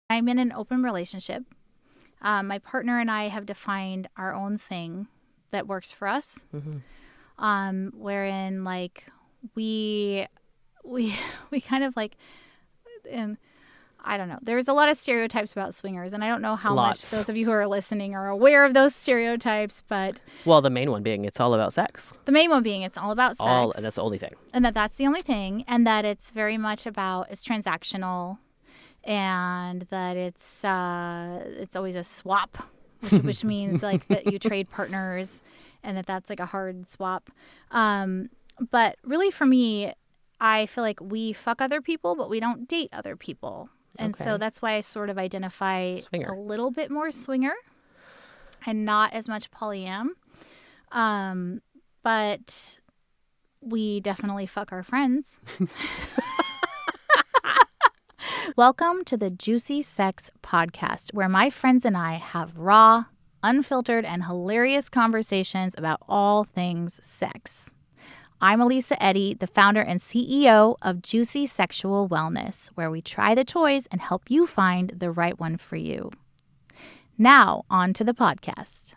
I'm in an open relationship. My partner and I have defined our own thing that works for us. Wherein like we kind of like, and I don't know. There's a lot of stereotypes about swingers, and I don't know how much those of you who are listening are aware of those stereotypes, but... Well, the main one being it's all about sex. The main one being it's all about sex. And that's the only thing. And that's the only thing, and that it's very much it's transactional, and that it's always a swap, which means like that you trade partners, and that's like a hard swap. But really for me, I feel like we fuck other people, but we don't date other people. And so that's why I sort of identify a little bit more swinger and not as much polyam. But we definitely fuck our friends. Welcome to the Joosi Sex Podcast, where my friends and I have raw, unfiltered, and hilarious conversations about all things sex. I'm Alisa Eddy, the founder and CEO of Joosi Sexual Wellness, where we try the toys and help you find the right one for you. Now, on to the podcast.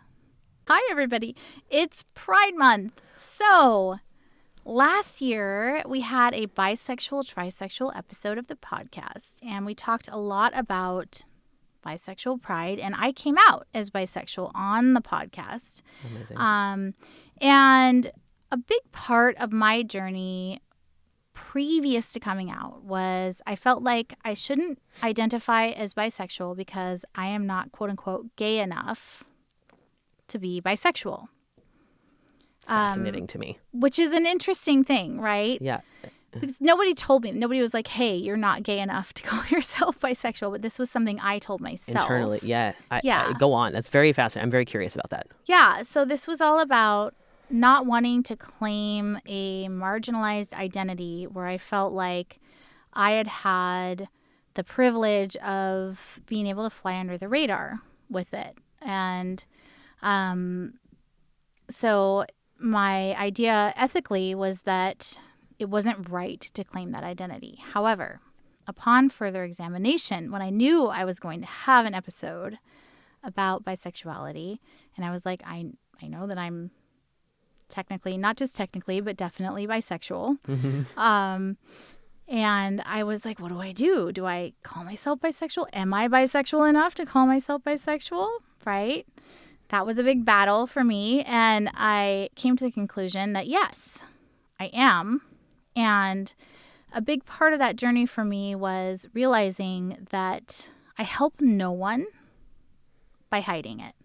Hi, everybody. It's Pride Month. So, last year, we had a bisexual, trisexual episode of the podcast, and we talked a lot about bisexual pride, and I came out as bisexual on the podcast. Amazing. And a big part of my journey previous to coming out was I felt like I shouldn't identify as bisexual because I am not, quote unquote, gay enough to be bisexual. Fascinating to me. Which is an interesting thing, right? Yeah. Because nobody told me. Nobody was like, hey, you're not gay enough to call yourself bisexual. But this was something I told myself. Internally, yeah. Go on. That's very fascinating. I'm very curious about that. Yeah. So this was all about not wanting to claim a marginalized identity where I felt like I had the privilege of being able to fly under the radar with it. And so my idea ethically was that it wasn't right to claim that identity. However, upon further examination, when I knew I was going to have an episode about bisexuality, and I was like, I know that I'm technically, not just technically, but definitely bisexual. And I was like, what do I do? Do I call myself bisexual? Am I bisexual enough to call myself bisexual? Right? That was a big battle for me. And I came to the conclusion that yes, I am. And a big part of that journey for me was realizing that I help no one by hiding it.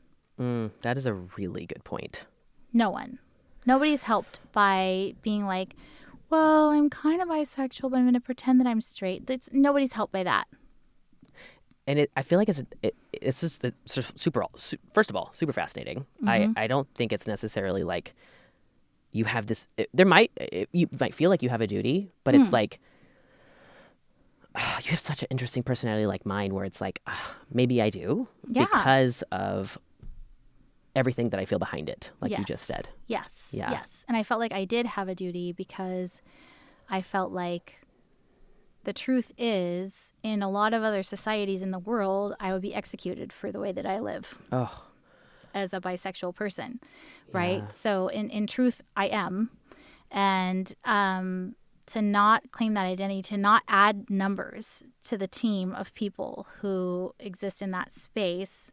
That is a really good point. No one. Nobody's helped by being like, well, I'm kind of bisexual, but I'm going to pretend that I'm straight. Nobody's helped by that. And I feel like it's just first of all, super fascinating. I don't think it's necessarily like you have this, you might feel like you have a duty, but it's like, you have such an interesting personality like mine where it's like, maybe I do because of everything that I feel behind it, like you just said. Yes. Yeah. Yes. And I felt like I did have a duty because I felt like the truth is in a lot of other societies in the world, I would be executed for the way that I live as a bisexual person, right? Yeah. So in truth, I am. And to not claim that identity, to not add numbers to the team of people who exist in that space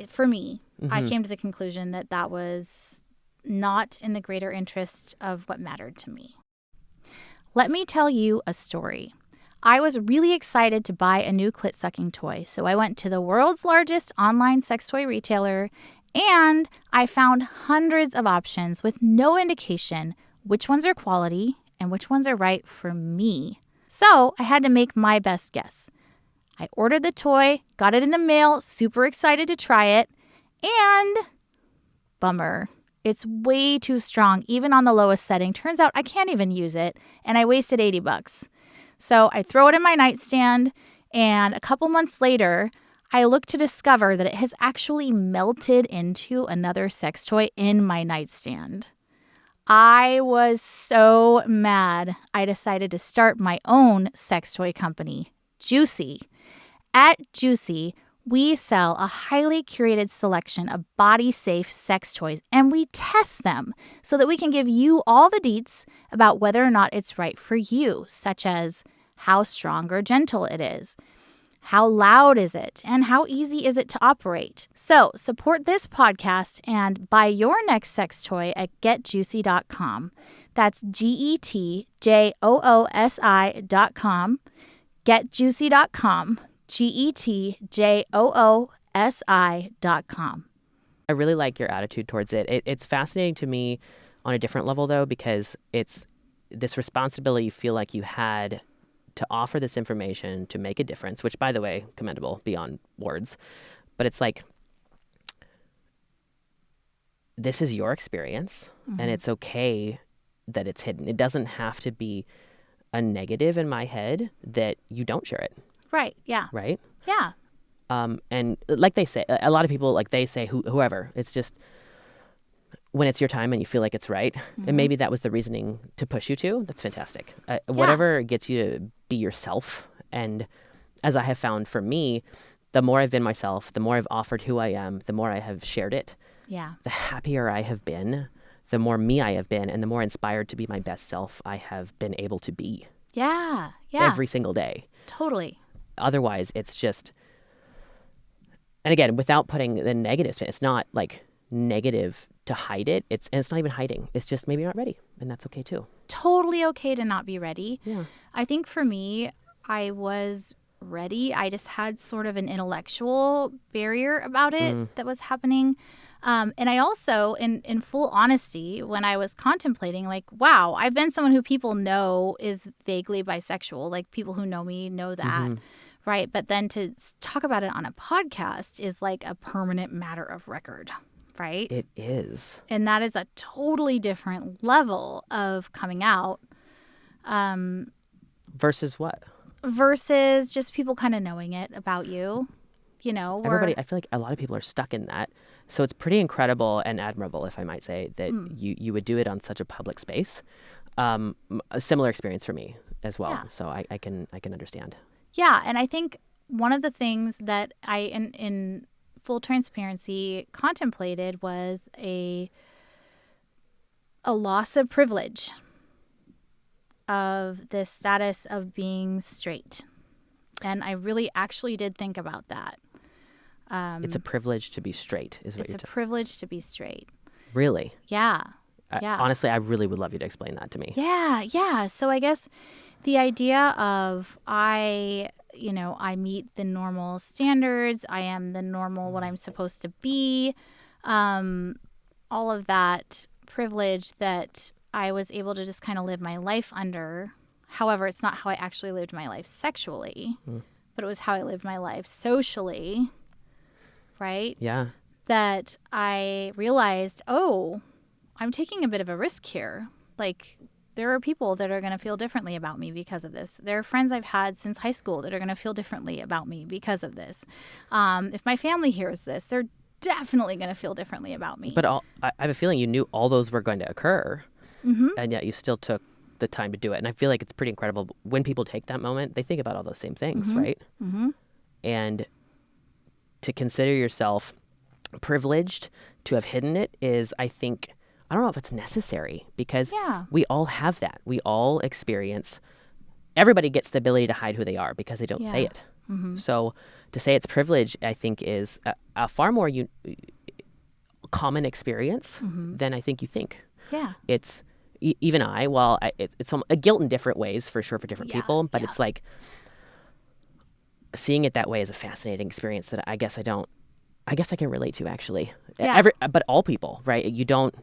for me, I came to the conclusion that that was not in the greater interest of what mattered to me. Let me tell you a story. I was really excited to buy a new clit-sucking toy, so I went to the world's largest online sex toy retailer, and I found hundreds of options with no indication which ones are quality and which ones are right for me. So I had to make my best guess. I ordered the toy, got it in the mail, super excited to try it, and bummer. It's way too strong, even on the lowest setting. Turns out I can't even use it, and I wasted $80. So I throw it in my nightstand, and a couple months later, I look to discover that it has actually melted into another sex toy in my nightstand. I was so mad. I decided to start my own sex toy company, Joosi. At Joosi, we sell a highly curated selection of body-safe sex toys, and we test them so that we can give you all the deets about whether or not it's right for you, such as how strong or gentle it is, how loud is it, and how easy is it to operate. So support this podcast and buy your next sex toy at getjoosi.com. That's GETJOOSI.com. Getjoosi.com. GETJOOSI.com. I really like your attitude towards it. It's fascinating to me on a different level, though, because it's this responsibility you feel like you had to offer this information to make a difference, which, by the way, commendable beyond words. But it's like, this is your experience, and it's okay that it's hidden. It doesn't have to be a negative in my head that you don't share it. Right. Yeah. Right? Yeah. And like they say, a lot of people, like they say, whoever, it's just when it's your time and you feel like it's right. And maybe that was the reasoning to push you to. That's fantastic. Whatever gets you to be yourself. And as I have found for me, the more I've been myself, the more I've offered who I am, the more I have shared it, the happier I have been, the more me I have been, and the more inspired to be my best self I have been able to be. Yeah. Every single day. Totally. Otherwise, it's just, and again, without putting the negative spin, it's not like negative to hide it. And it's not even hiding. It's just maybe you're not ready, and that's okay too. Totally okay to not be ready. Yeah. I think for me, I was ready. I just had sort of an intellectual barrier about it that was happening. And I also, in full honesty, when I was contemplating, like, wow, I've been someone who people know is vaguely bisexual. Like, people who know me know that, right? But then to talk about it on a podcast is like a permanent matter of record, right? It is. And that is a totally different level of coming out. Versus what? Versus just people kind of knowing it about you, you know. Everybody, I feel like a lot of people are stuck in that. So it's pretty incredible and admirable, if I might say, that you would do it on such a public space. A similar experience for me as well. Yeah. So I can understand. Yeah, and I think one of the things that I, in full transparency, contemplated was a loss of privilege of this status of being straight. And I really actually did think about that. It's a privilege to be straight, is what you're saying. It's a privilege to be straight. Really? Yeah. Honestly, I really would love you to explain that to me. Yeah. So I guess the idea of I meet the normal standards. I am the normal, what I'm supposed to be. All of that privilege that I was able to just kind of live my life under. However, it's not how I actually lived my life sexually, but it was how I lived my life socially. Right? Yeah. That I realized, oh, I'm taking a bit of a risk here. Like, there are people that are going to feel differently about me because of this. There are friends I've had since high school that are going to feel differently about me because of this. If my family hears this, they're definitely going to feel differently about me. But I have a feeling you knew all those were going to occur, and yet you still took the time to do it. And I feel like it's pretty incredible. When people take that moment, they think about all those same things, right? And to consider yourself privileged to have hidden it is, I think, I don't know if it's necessary, because we all have that. We all experience, everybody gets the ability to hide who they are because they don't say it. So to say it's privilege, I think, is a far more common experience than I think you think. Yeah. It's, even it's a guilt in different ways, for sure, for different people, but it's like, seeing it that way is a fascinating experience that I guess I can relate to, actually. Yeah. But all people, right? You don't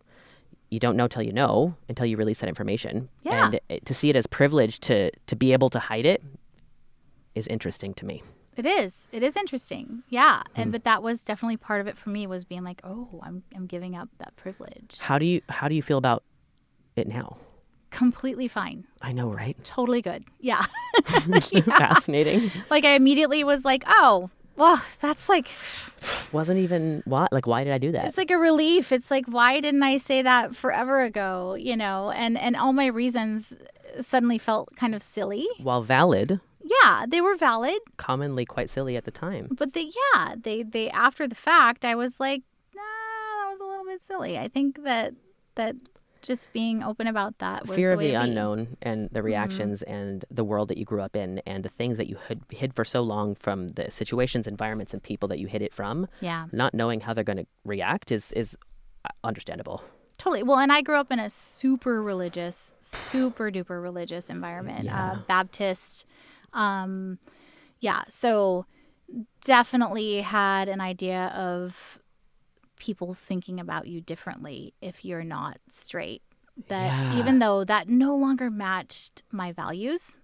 know till you know, until you release that information. Yeah. And to see it as privilege to be able to hide it is interesting to me. It is interesting. Yeah. But that was definitely part of it for me, was being like, oh, I'm giving up that privilege. How do you feel about it now? Completely fine. I know, right? Totally good. Yeah. Fascinating. Like, I immediately was like, oh, well, that's like... Wasn't even... What? Like, why did I do that? It's like a relief. It's like, why didn't I say that forever ago? You know? And all my reasons suddenly felt kind of silly. While valid, Yeah, they were valid. Commonly quite silly at the time. But they after the fact, I was like, nah, that was a little bit silly. I think that just being open about that was fear the of way the to be. unknown and the reactions and the world that you grew up in and the things that you hid for so long from the situations, environments, and people that you hid it from. Yeah. Not knowing how they're going to react is understandable. Totally. Well, and I grew up in a super duper religious environment, Yeah. Baptist. Yeah. So definitely had an idea of people thinking about you differently if you're not straight. That Yeah. even though that no longer matched my values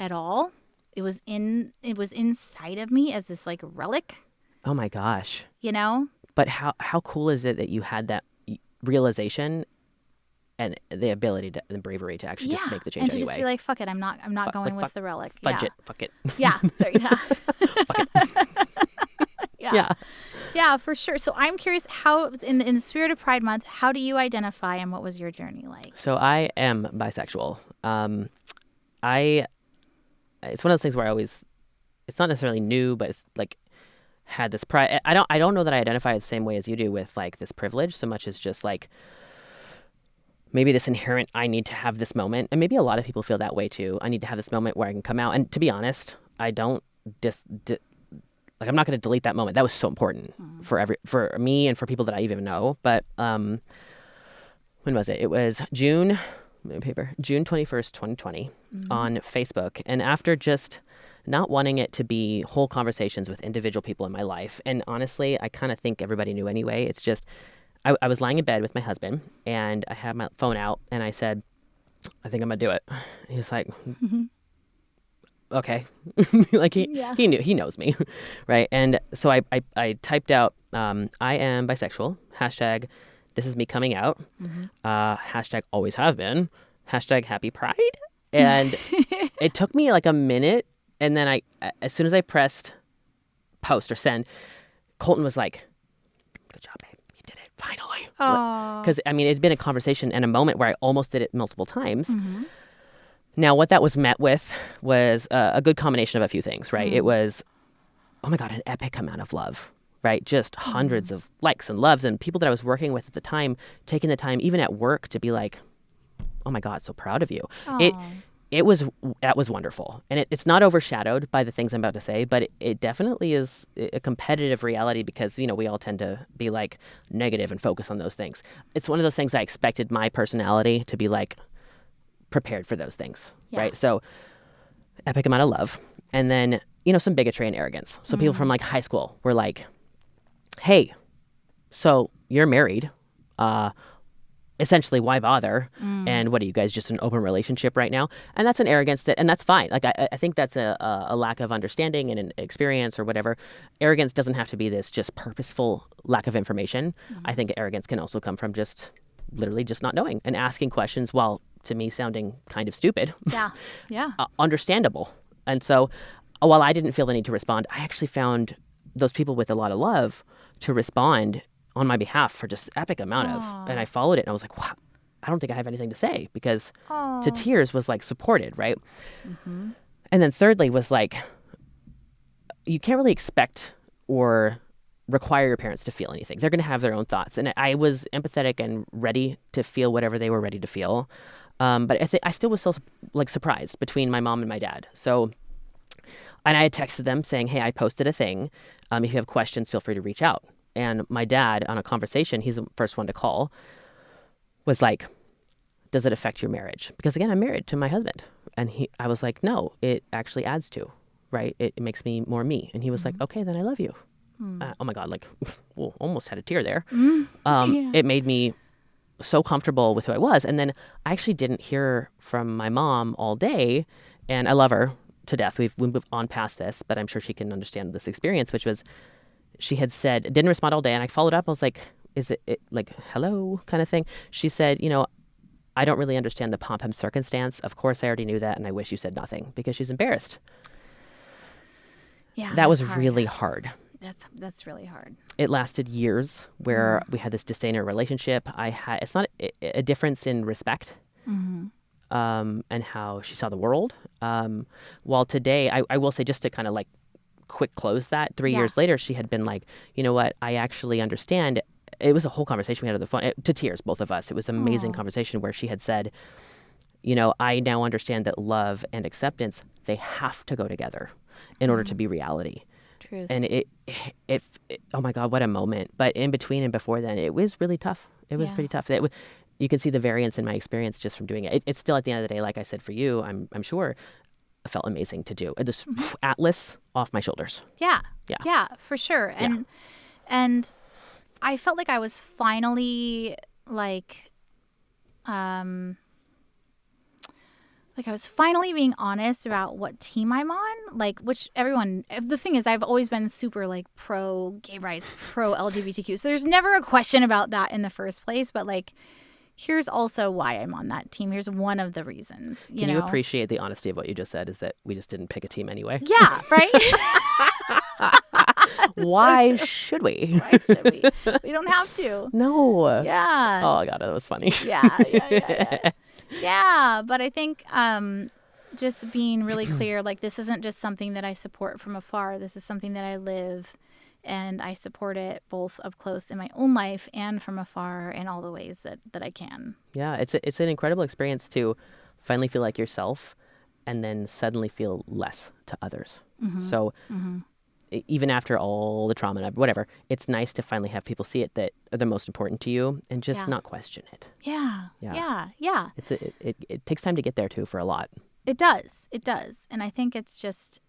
at all, it was inside of me as this like relic, Oh my gosh. you know? But how cool is it that you had that realization and the ability to, and the bravery to actually just make the change and to anyway? just be like, fuck it, I'm not going with the relic. Fudge Yeah. it. Fuck it. Yeah. Sorry. Yeah. Yeah. Yeah, for sure. So I'm curious, how in the spirit of Pride Month, how do you identify and what was your journey like? So I am bisexual. It's one of those things where it's not necessarily new, but it's like had this pride. I don't know that I identify the same way as you do with like this privilege so much as just like maybe this inherent, I need to have this moment. And maybe a lot of people feel that way too. I need to have this moment where I can come out. And to be honest, I don't like, I'm not going to delete that moment. That was so important for me and for people that I even know. But when was it? It was June 21st, 2020 on Facebook. And after just not wanting it to be whole conversations with individual people in my life, and honestly, I kind of think everybody knew anyway. It's just, I was lying in bed with my husband and I had my phone out and I said, I think I'm going to do it. He was like, okay. Like he knew, he knows me. Right. And so I typed out, I am bisexual, hashtag, this is me coming out, hashtag always have been, hashtag happy pride. And it took me like a minute. And then as soon as I pressed post or send, Colton was like, good job, babe. You did it finally. Because I mean, it had been a conversation and a moment where I almost did it multiple times. Now, what that was met with was a good combination of a few things, right? It was, oh my God, an epic amount of love, right? Just hundreds of likes and loves, and people that I was working with at the time, taking the time, even at work, to be like, oh my God, so proud of you. That was wonderful. And it's not overshadowed by the things I'm about to say, but it definitely is a competitive reality because, you know, we all tend to be like negative and focus on those things. It's one of those things I expected my personality to be like, prepared for those things, right? So epic amount of love. And then, you know, some bigotry and arrogance. So people from like high school were like, hey, so you're married. Essentially, why bother? And what are you guys, just an open relationship right now? And that's an arrogance and that's fine. Like, I think that's a lack of understanding and an experience or whatever. Arrogance doesn't have to be this just purposeful lack of information. I think arrogance can also come from just literally just not knowing and asking questions while, to me, sounding kind of stupid. Yeah. Understandable. And so while I didn't feel the need to respond, I actually found those people with a lot of love to respond on my behalf for just epic amount of. And I followed it and I was like, wow, I don't think I have anything to say because to tears was like supported, right? And then thirdly was like, you can't really expect or require your parents to feel anything. They're going to have their own thoughts. And I was empathetic and ready to feel whatever they were ready to feel. But I still was so like surprised between my mom and my dad. So, and I had texted them saying, hey, I posted a thing. If you have questions, feel free to reach out. And my dad, on a conversation, he's the first one to call, was like, does it affect your marriage? Because again, I'm married to my husband. And I was like, no, it actually adds to, right? It makes me more me. And he was like, okay, then I love you. Oh my God, like, well, almost had a tear there. It made me so comfortable with who I was. And then I actually didn't hear from my mom all day. And I love her to death. We moved on past this, but I'm sure she can understand this experience, which was, she had said, didn't respond all day. And I followed up. I was like, is it like, hello kind of thing? She said, you know, I don't really understand the pomp and circumstance. Of course, I already knew that. And I wish you said nothing, because she's embarrassed. Yeah. That was really hard. That's really hard. It lasted years where we had this disdain in our relationship. It's not a difference in respect. and how she saw the world. While today, I will say, just to kind of like quick close that, 3 years later, she had been like, you know what, I actually understand. It was a whole conversation we had on the phone, to tears, both of us. It was an amazing conversation where she had said, you know, I now understand that love and acceptance, they have to go together in order to be reality. Truth. And it, oh my God, what a moment. But in between and before then, it was really tough. It was pretty tough. You can see the variance in my experience just from doing it. It's still, at the end of the day, like I said, for you, I'm sure it felt amazing to do. This Atlas off my shoulders. Yeah, for sure. And I felt like I was finally like I was finally being honest about what team I'm on, like, which everyone, the thing is, I've always been super like pro gay rights, pro LGBTQ. So there's never a question about that in the first place. But like, here's also why I'm on that team. Here's one of the reasons. Can you appreciate the honesty of what you just said, is that we just didn't pick a team anyway? Yeah, right? Why should we? Why should we? We don't have to. No. Yeah. Oh, my God, that was funny. Yeah, but I think just being really clear, like, this isn't just something that I support from afar. This is something that I live, and I support it both up close in my own life and from afar in all the ways that I can. Yeah, it's an incredible experience to finally feel like yourself and then suddenly feel less to others. So even after all the trauma and whatever, it's nice to finally have people see it that are the most important to you and just not question it. Yeah. It takes time to get there too, for a lot. It does. And I think it's just,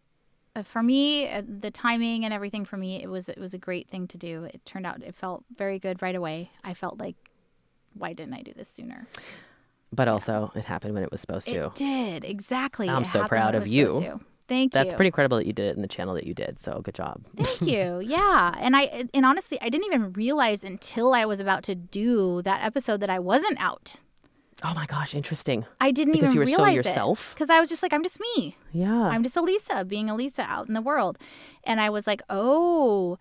for me, the timing and everything for me, it was a great thing to do. It turned out, it felt very good right away. I felt like, why didn't I do this sooner? But also, it happened when it was supposed to. It did, exactly. I'm so proud of you. Thank you. That's pretty incredible that you did it in the channel that you did. So good job. Thank you. Yeah. And honestly, I didn't even realize until I was about to do that episode that I wasn't out. Oh my gosh, interesting. I didn't because even you were realize so yourself. Because I was just like, I'm just me. Yeah. I'm just Alisa, being Alisa out in the world. And I was like, oh,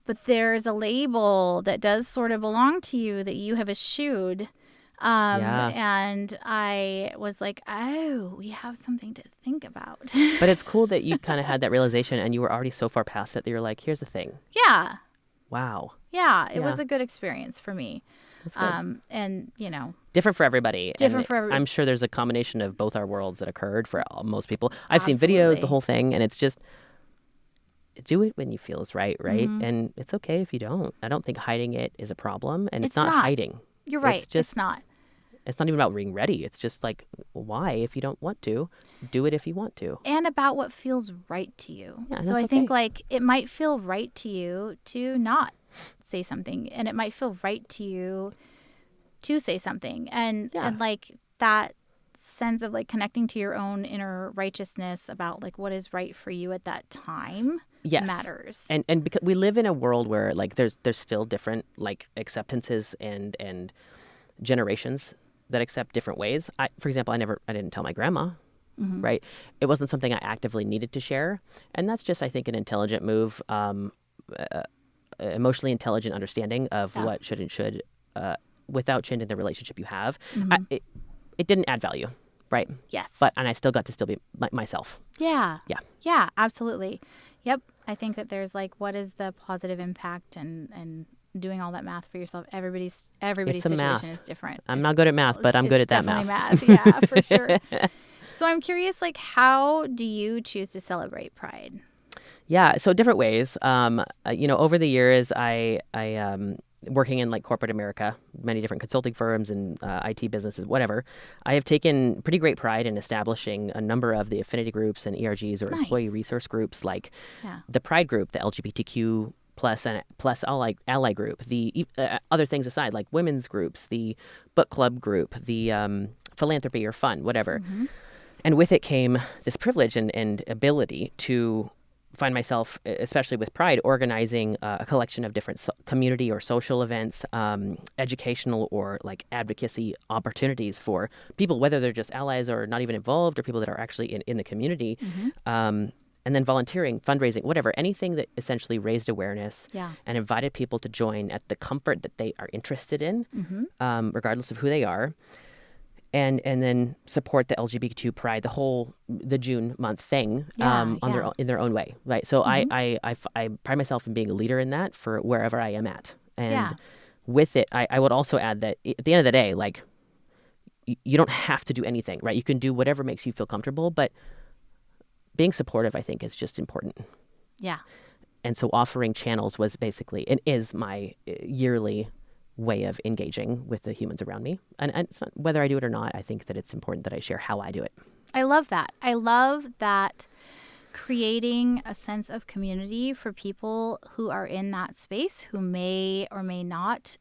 but there's a label that does sort of belong to you that you have eschewed. And I was like, oh, we have something to think about. But it's cool that you kind of had that realization and you were already so far past it that you're like, here's the thing. Yeah. Wow. Yeah. It was a good experience for me. That's good. And, you know. Different for everybody. Different for everybody. I'm sure there's a combination of both our worlds that occurred for most people. I've seen videos, the whole thing, and it's just, do it when you feel is right? And it's okay if you don't. I don't think hiding it is a problem, and it's not hiding. You're right. It's not. It's not even about being ready. It's just like, why, if you don't want to, do it if you want to. And about what feels right to you. Yeah, so I think like it might feel right to you to not say something, and it might feel right to you to say something. And like that sense of like connecting to your own inner righteousness about like what is right for you at that time matters. And because we live in a world where like there's still different like acceptances and generations that accept different ways. For example, I didn't tell my grandma, right? It wasn't something I actively needed to share. And that's just, I think, an intelligent move, emotionally intelligent understanding of what should and should, without changing the relationship you have. It didn't add value, right? Yes. And I still got to still be myself. Yeah, absolutely. Yep. I think that there's like, what is the positive impact and doing all that math for yourself. Everybody's situation is different. I'm not good at math, but I'm good at that math. Yeah, for sure. So I'm curious, like, how do you choose to celebrate Pride? Yeah, so different ways. Over the years, I working in like corporate America, many different consulting firms and IT businesses, whatever, I have taken pretty great pride in establishing a number of the affinity groups and ERGs or employee resource groups, like the Pride group, the LGBTQ plus ally group, the other things aside, like women's groups, the book club group, the philanthropy or fun, whatever. And with it came this privilege and ability to find myself, especially with Pride, organizing a collection of different community or social events, educational or like advocacy opportunities for people, whether they're just allies or not even involved, or people that are actually in the community. And then volunteering, fundraising, whatever, anything that essentially raised awareness and invited people to join at the comfort that they are interested in, regardless of who they are. and then support the LGBTQ pride, the June month thing in their own way, right? So I pride myself in being a leader in that for wherever I am at. And with it, I would also add that at the end of the day, like, you don't have to do anything, right? You can do whatever makes you feel comfortable, but being supportive, I think, is just important. Yeah. And so offering channels was basically, and is my yearly way of engaging with the humans around me. And it's not, whether I do it or not, I think that it's important that I share how I do it. I love that. I love that creating a sense of community for people who are in that space, who may or may not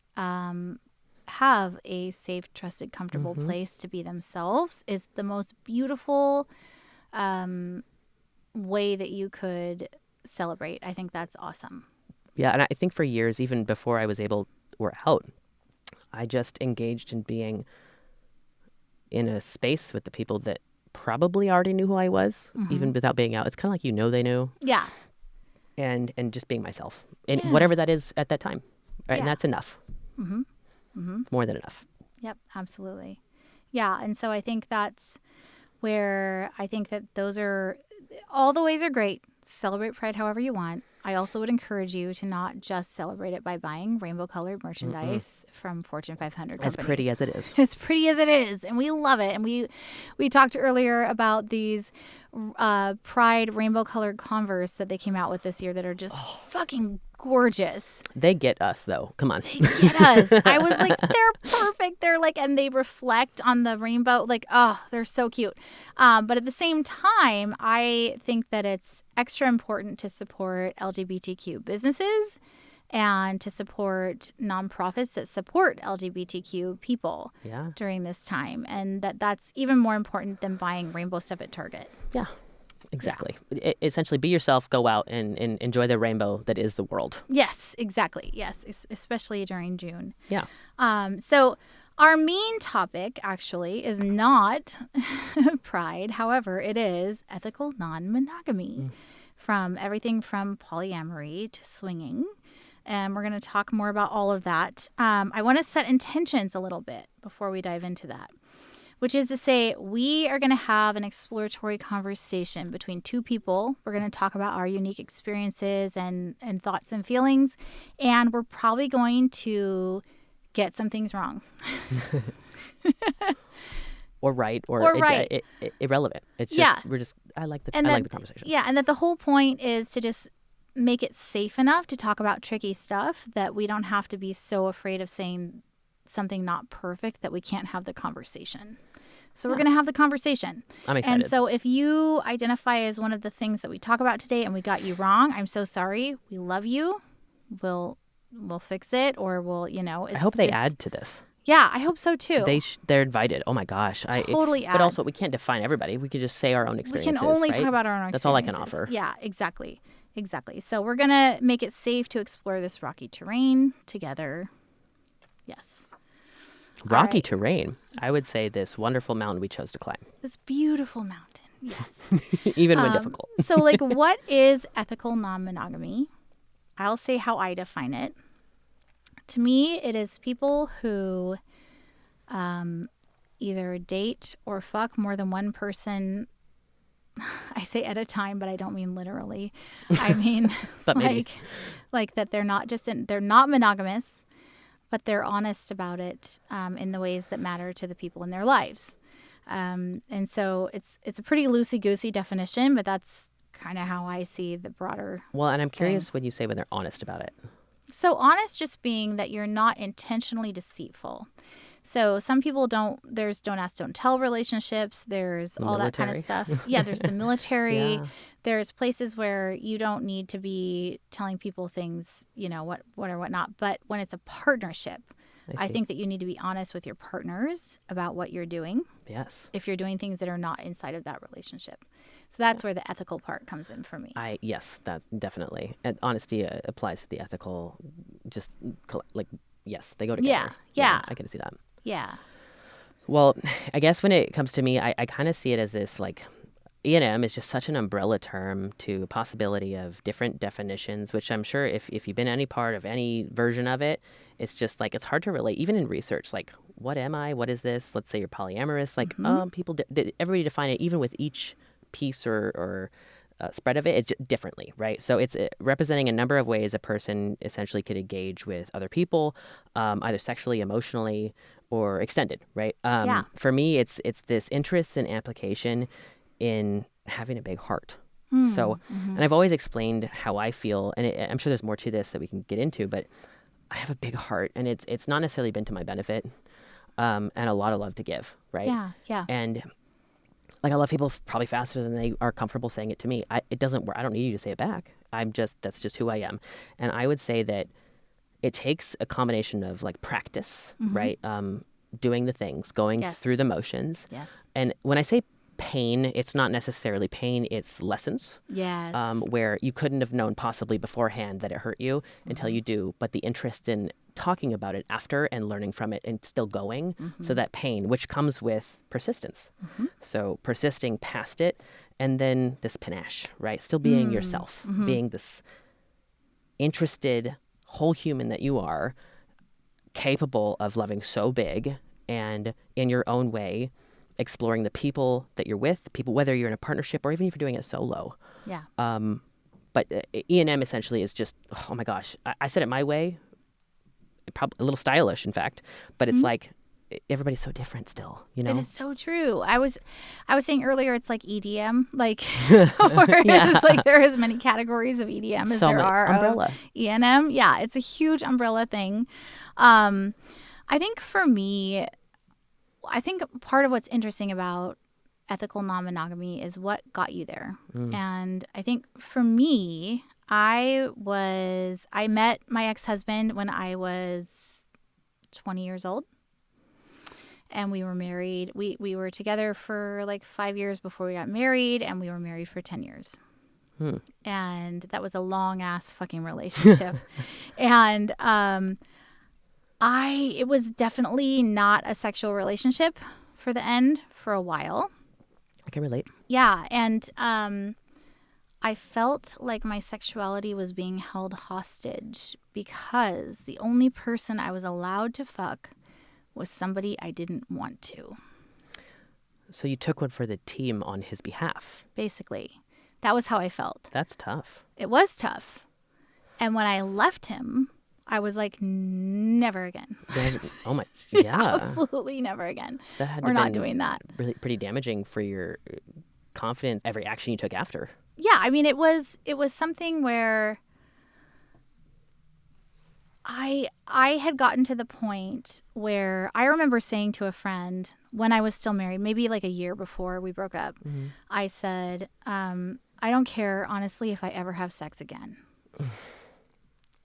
have a safe, trusted, comfortable place to be themselves is the most beautiful way that you could celebrate. I think that's awesome. Yeah, and I think for years, even before I was able or out, I just engaged in being in a space with the people that probably already knew who I was, even without being out. It's kind of like, they knew. Yeah. And just being myself. And whatever that is at that time. Right? Yeah. And that's enough. More than enough. Yep, absolutely. Yeah, and so I think that's where I think that all the ways are great. Celebrate Pride however you want. I also would encourage you to not just celebrate it by buying rainbow-colored merchandise from Fortune 500 companies. As pretty as it is. As pretty as it is. And we love it. And we talked earlier about these Pride rainbow-colored Converse that they came out with this year that are just fucking gorgeous. They get us, though. Come on. They get us. I was like, they're perfect. They're like, and they reflect on the rainbow. Like, oh, they're so cute. But at the same time, I think that it's extra important to support LGBTQ businesses and to support nonprofits that support LGBTQ people during this time. And that's even more important than buying rainbow stuff at Target. Yeah. Exactly. Essentially, be yourself, go out and enjoy the rainbow that is the world. Yes, exactly. Yes, especially during June. Yeah. So our main topic actually is not pride. However, it is ethical non-monogamy, from everything from polyamory to swinging. And we're going to talk more about all of that. I want to set intentions a little bit before we dive into that, which is to say we are going to have an exploratory conversation between two people. We're going to talk about our unique experiences and thoughts and feelings, and we're probably going to get some things wrong. Or right, or right. Irrelevant. It's just, I like the conversation. Yeah, and that the whole point is to just make it safe enough to talk about tricky stuff that we don't have to be so afraid of saying something not perfect that we can't have the conversation. So we're going to have the conversation. I'm excited. And so if you identify as one of the things that we talk about today and we got you wrong, I'm so sorry. We love you. We'll fix it, or we'll, I hope they add to this. Yeah, I hope so too. They're invited. Oh my gosh. Totally add. But also, we can't define everybody. We could just say our own experiences. We can only right? talk about our own experiences. That's all I can offer. Yeah, exactly. So we're going to make it safe to explore this rocky terrain together. Yes. Rocky terrain. I would say this wonderful mountain we chose to climb. This beautiful mountain. Yes. Even when difficult. So what is ethical non-monogamy? I'll say how I define it. To me, it is people who either date or fuck more than one person. I say at a time, but I don't mean literally. I mean but like that they're not monogamous, but they're honest about it in the ways that matter to the people in their lives. And so it's a pretty loosey-goosey definition, but that's kind of how I see the broader Well, and I'm curious thing. when you say when they're honest about it. So honest just being that you're not intentionally deceitful. So some people there's don't ask, don't tell relationships. There's all that kind of stuff. Yeah, there's the military. Yeah. There's places where you don't need to be telling people things, what or what not. But when it's a partnership, I think that you need to be honest with your partners about what you're doing. Yes. If you're doing things that are not inside of that relationship. So that's where the ethical part comes in for me. Yes, that's definitely. And honesty applies to the ethical, yes, they go together. Yeah. I can see that. Yeah. Well, I guess when it comes to me, I kind of see it as this, E&M is just such an umbrella term to a possibility of different definitions, which I'm sure if you've been any part of any version of it, it's just like, it's hard to relate, even in research. Like, what am I? What is this? Let's say you're polyamorous. Like, everybody define it, even with each piece or spread of it, differently, right? So it's representing a number of ways a person essentially could engage with other people, either sexually, emotionally, or extended, right? For me, it's this interest and application in having a big heart. So, and I've always explained how I feel, and I'm sure there's more to this that we can get into, but I have a big heart, and it's not necessarily been to my benefit, and a lot of love to give, right? Yeah. And like, I love people probably faster than they are comfortable saying it to me. It doesn't work. I don't need you to say it back. That's just who I am. And I would say that it takes a combination of like practice, right? Doing the things, going through the motions. Yes. And when I say pain, it's not necessarily pain, it's lessons. Yes. Where you couldn't have known possibly beforehand that it hurt you until you do. But the interest in talking about it after and learning from it and still going. So that pain, which comes with persistence. So persisting past it, and then this panache, right? Still being yourself, being this interested whole human that you are, capable of loving so big and in your own way, exploring the people that you're with, whether you're in a partnership or even if you're doing it solo. Yeah. But E&M essentially is just, oh my gosh, I said it my way, probably a little stylish, in fact, but it's like everybody's so different still, you know? It is so true. I was saying earlier, it's like EDM, like whereas like there are as many categories of EDM as there are umbrella. Of E&M. Yeah, it's a huge umbrella thing. I think for me, part of what's interesting about ethical non-monogamy is what got you there. And I think for me, I met my ex-husband when I was 20 years old. And we were married. We were together for like 5 years before we got married, and we were married for 10 years. And that was a long ass fucking relationship. And it was definitely not a sexual relationship for the end for a while. I can relate. Yeah. And I felt like my sexuality was being held hostage because the only person I was allowed to fuck was somebody I didn't want to. So you took one for the team on his behalf. Basically. That was how I felt. That's tough. It was tough. And when I left him, I was like, never again. Oh my, yeah. Absolutely never again. We're not doing that. Really pretty damaging for your confidence, every action you took after. Yeah, I mean, it was something where I had gotten to the point where I remember saying to a friend when I was still married, maybe like a year before we broke up, I said, I don't care, honestly, if I ever have sex again.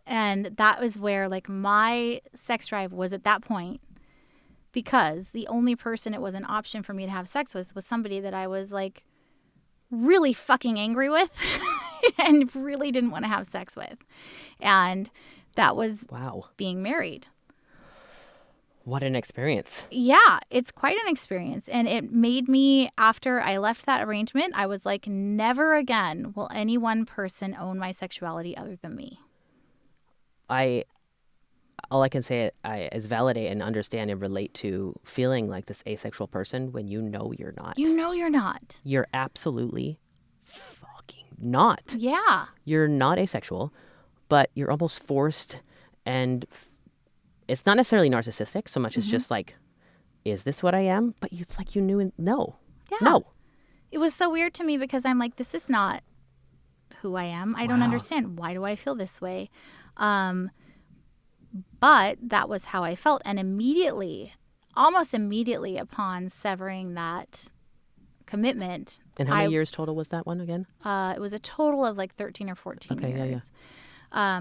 And that was where like my sex drive was at that point, because the only person it was an option for me to have sex with was somebody that I was like really fucking angry with and really didn't want to have sex with. And that was being married. What an experience. Yeah, it's quite an experience. And it made me, after I left that arrangement, I was like, never again will any one person own my sexuality other than me. All I can say is validate and understand and relate to feeling like this asexual person when you know you're not. You know you're not. You're absolutely fucking not. Yeah. You're not asexual, but you're almost forced, and it's not necessarily narcissistic so much as just like, is this what I am? But it's like you knew, no. Yeah. No. It was so weird to me because I'm like, this is not who I am. I don't understand. Why do I feel this way? But that was how I felt. And almost immediately upon severing that commitment. And how many years total was that one again? It was a total of like 13 or 14 years. Yeah.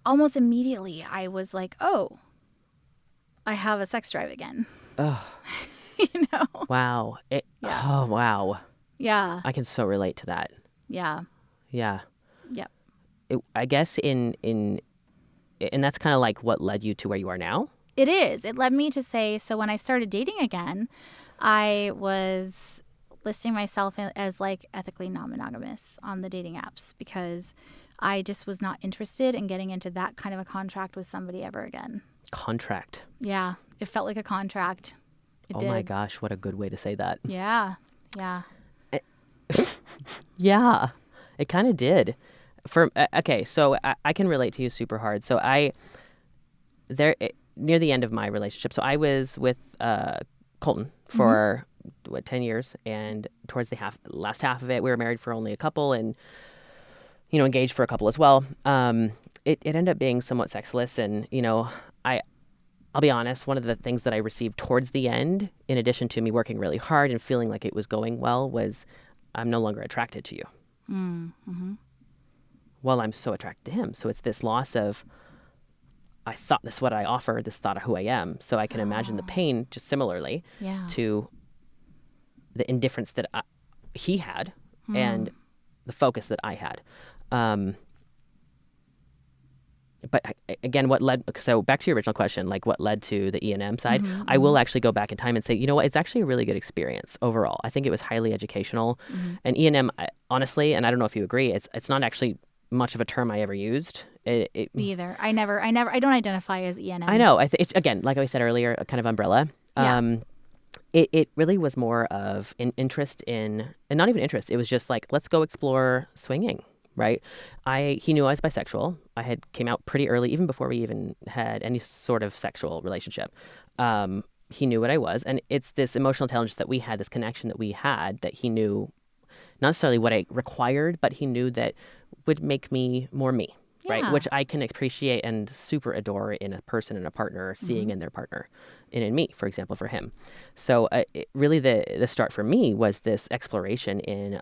Almost immediately I was like, oh, I have a sex drive again. Oh. You know? Wow. Oh, wow. Yeah. I can so relate to that. Yeah. Yeah. Yep. I guess and that's kind of like what led you to where you are now? It is. It led me to say, so when I started dating again, I was listing myself as like ethically non-monogamous on the dating apps because I just was not interested in getting into that kind of a contract with somebody ever again. Contract. Yeah, it felt like a contract. It Oh did. my gosh, what a good way to say that. Yeah, yeah. Yeah, it kind of did. Okay, so I can relate to you super hard. So near the end of my relationship, so I was with Colton for 10 years, and towards the last half of it, we were married for only a couple, and engaged for a couple as well. It ended up being somewhat sexless, and I'll be honest, one of the things that I received towards the end, in addition to me working really hard and feeling like it was going well, was I'm no longer attracted to you. Mm-hmm. Well, I'm so attracted to him. So it's this loss of, I thought this is what I offer, this thought of who I am. So I can imagine the pain just similarly to the indifference that he had and the focus that I had. But again, so back to your original question, like what led to the E&M side, I will actually go back in time and say, you know what, it's actually a really good experience overall. I think it was highly educational. And E&M, honestly, and I don't know if you agree, it's not actually much of a term I ever used. Me either. I don't identify as E&M. I know. It's, again, like I said earlier, a kind of umbrella. Yeah. It really was more of an interest in, and not even interest, it was just like, let's go explore swinging. Right. He knew I was bisexual. I had came out pretty early, even before we even had any sort of sexual relationship. He knew what I was. And it's this emotional intelligence that we had, this connection that we had, that he knew not necessarily what I required, but he knew that would make me more me. Right. Yeah. Which I can appreciate and super adore in a person and a partner, seeing in their partner and in me, for example, for him. So really the start for me was this exploration in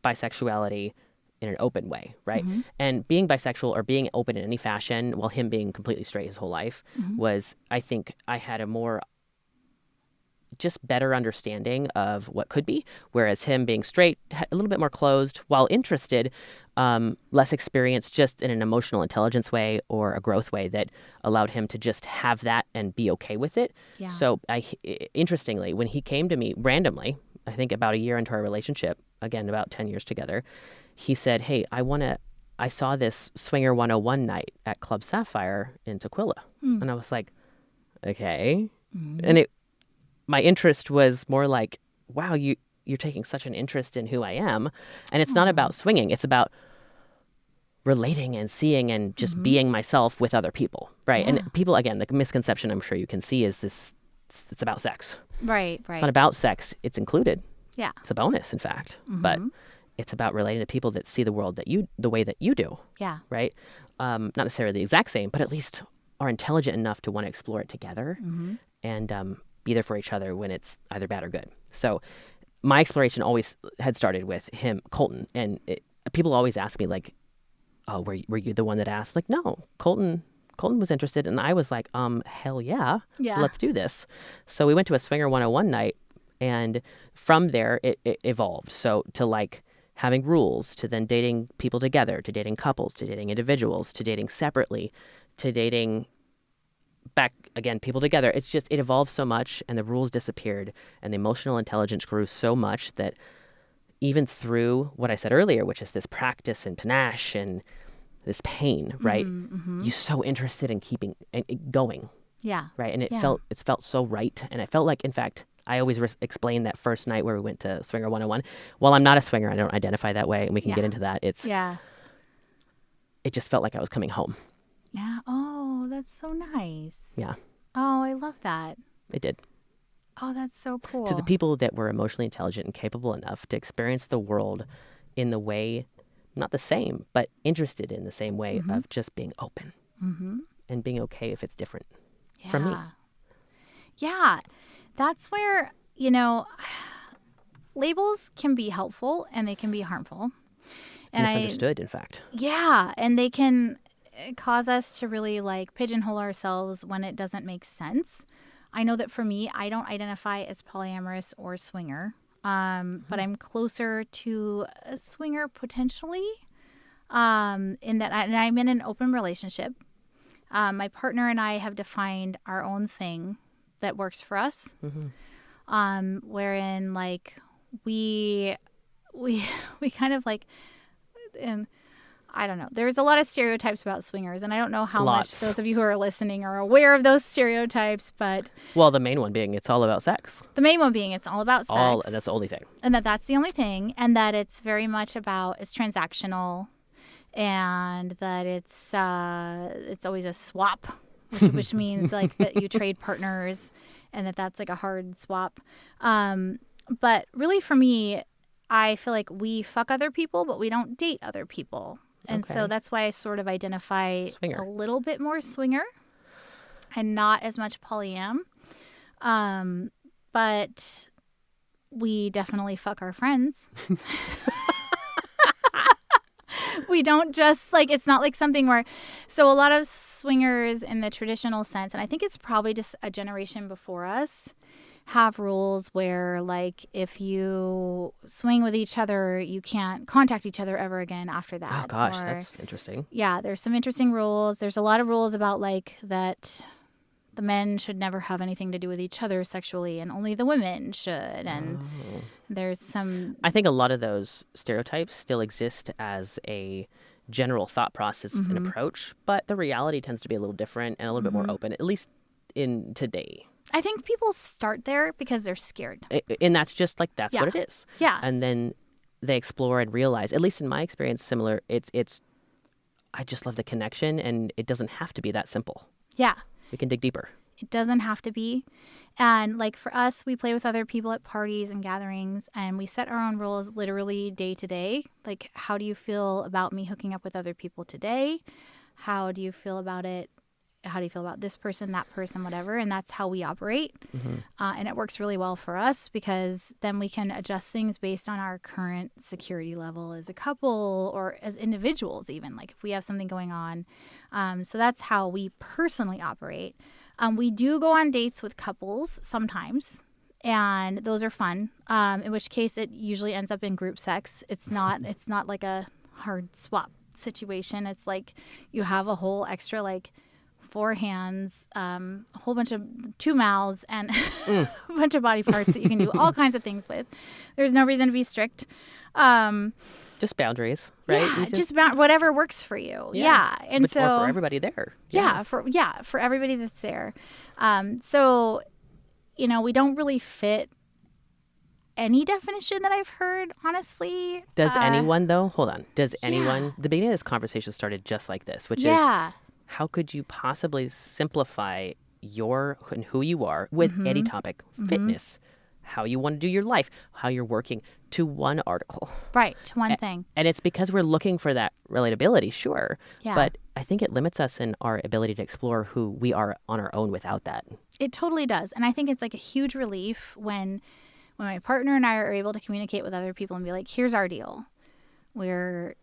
bisexuality in an open way, right? And being bisexual or being open in any fashion, while him being completely straight his whole life, was, I think I had a more just better understanding of what could be, whereas him being straight, a little bit more closed, while interested, less experienced just in an emotional intelligence way or a growth way that allowed him to just have that and be okay with it. Yeah. So interestingly, when he came to me randomly, I think about a year into our relationship, again, about 10 years together, he said, hey, I saw this Swinger 101 night at Club Sapphire in Tequila. And I was like, okay. And my interest was more like, wow, you're taking such an interest in who I am. And it's not about swinging. It's about relating and seeing and just being myself with other people. Right. Yeah. And people, again, the misconception I'm sure you can see is this, it's about sex. Right. It's not about sex. It's included. Yeah. It's a bonus, in fact. But it's about relating to people that see the world the way that you do. Yeah. Right? Not necessarily the exact same, but at least are intelligent enough to want to explore it together and be there for each other when it's either bad or good. So my exploration always had started with him, Colton. And people always ask me, like, oh, were you the one that asked? Like, no, Colton was interested. And I was like, hell yeah, let's do this. So we went to a Swinger 101 night. And from there, it evolved. So to like having rules, to then dating people together, to dating couples, to dating individuals, to dating separately, to dating back again, people together. It's just, it evolved so much and the rules disappeared and the emotional intelligence grew so much that even through what I said earlier, which is this practice and panache and this pain, right? You're so interested in keeping it going. Yeah. Right. And it felt so right. And I felt like, in fact, I always explain that first night where we went to Swinger 101. While I'm not a swinger, I don't identify that way, and we can get into that. It just felt like I was coming home. Yeah. Oh, that's so nice. Yeah. Oh, I love that. It did. Oh, that's so cool. To the people that were emotionally intelligent and capable enough to experience the world in the way, not the same, but interested in the same way of just being open and being okay if it's different from me. Yeah. That's where, labels can be helpful and they can be harmful. And misunderstood, in fact. Yeah. And they can cause us to really like pigeonhole ourselves when it doesn't make sense. I know that for me, I don't identify as polyamorous or swinger, but I'm closer to a swinger potentially in that I'm in an open relationship. My partner and I have defined our own thing that works for us, wherein like we kind of like, and I don't know. There's a lot of stereotypes about swingers, and I don't know how much those of you who are listening are aware of those stereotypes, but... Well, the main one being it's all about sex. The main one being it's all about sex. That's the only thing. And that's the only thing, and that it's very much about, it's transactional, and that it's always a swap, which means like that you trade partners, and that's like a hard swap. But really for me, I feel like we fuck other people, but we don't date other people. And so that's why I sort of identify a little bit more swinger and not as much polyam. But we definitely fuck our friends. We don't just like, it's not like something where, so a lot of swingers in the traditional sense, and I think it's probably just a generation before us, have rules where like if you swing with each other, you can't contact each other ever again after that. Oh gosh, that's interesting. Yeah, there's some interesting rules. There's a lot of rules about like that the men should never have anything to do with each other sexually and only the women should. And there's some... I think a lot of those stereotypes still exist as a general thought process and approach, but the reality tends to be a little different and a little bit more open, at least in today. I think people start there because they're scared. And that's just like, that's what it is. Yeah. And then they explore and realize, at least in my experience, similar, it's, I just love the connection and it doesn't have to be that simple. Yeah. We can dig deeper. It doesn't have to be. And like for us, we play with other people at parties and gatherings and we set our own rules literally day to day. Like, how do you feel about me hooking up with other people today? How do you feel about it? How do you feel about this person, that person, whatever? And that's how we operate. And it works really well for us because then we can adjust things based on our current security level as a couple or as individuals even, like if we have something going on. So that's how we personally operate. We do go on dates with couples sometimes, and those are fun, in which case it usually ends up in group sex. It's not like a hard swap situation. It's like you have a whole extra like 4 hands, a whole bunch of 2 mouths, and a bunch of body parts that you can do all kinds of things with. There's no reason to be strict. Just boundaries, right? Yeah, just whatever works for you. Yeah. And but so for everybody there. For everybody that's there. So, you know, we don't really fit any definition that I've heard, honestly. Does anyone though? Hold on. Does anyone? The beginning of this conversation started just like this, which is how could you possibly simplify who you are with any topic, fitness, how you want to do your life, how you're working, to one article. Right, to one thing. And it's because we're looking for that relatability, sure. Yeah. But I think it limits us in our ability to explore who we are on our own without that. It totally does. And I think it's like a huge relief when my partner and I are able to communicate with other people and be like, here's our deal. We're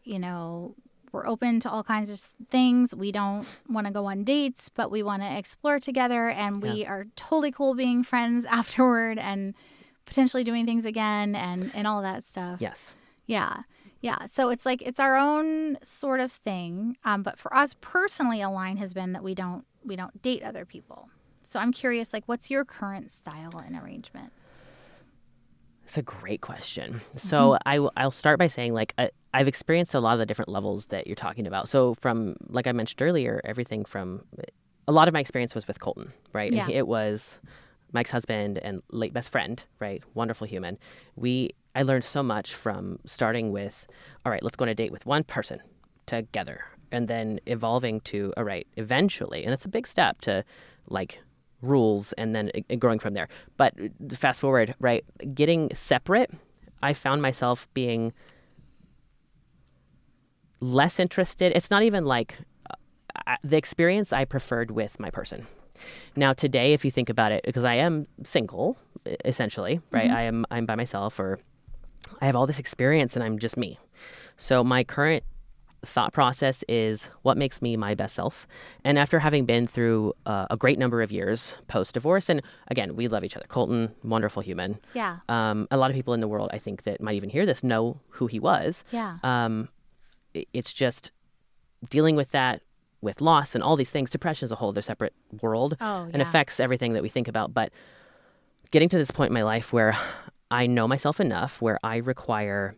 open to all kinds of things. We don't want to go on dates, but we want to explore together. And we are totally cool being friends afterward and potentially doing things again and all that stuff. Yes. Yeah. Yeah. So it's like, it's our own sort of thing. But for us personally, a line has been that we don't date other people. So I'm curious, like, what's your current style and arrangement? It's a great question. So I'll start by saying, like, I've experienced a lot of the different levels that you're talking about. So from, like I mentioned earlier, everything from, a lot of my experience was with Colton, right? Yeah. And it was Mike's husband and late best friend, right? Wonderful human. I learned so much from starting with, all right, let's go on a date with one person together, and then evolving to, all right, eventually, and it's a big step to, like, rules and then growing from there. But fast forward, right, getting separate, I found myself being less interested. It's not even like the experience I preferred with my person. Now today, if you think about it, because I am single, essentially, right? I'm by myself, or I have all this experience and I'm just me. So my current thought process is what makes me my best self. And after having been through a great number of years post-divorce, and again, we love each other. Colton, wonderful human. Yeah. A lot of people in the world, I think, that might even hear this know who he was. Yeah. It's just dealing with that, with loss and all these things. Depression is a whole other separate world and affects everything that we think about. But getting to this point in my life where I know myself enough where I require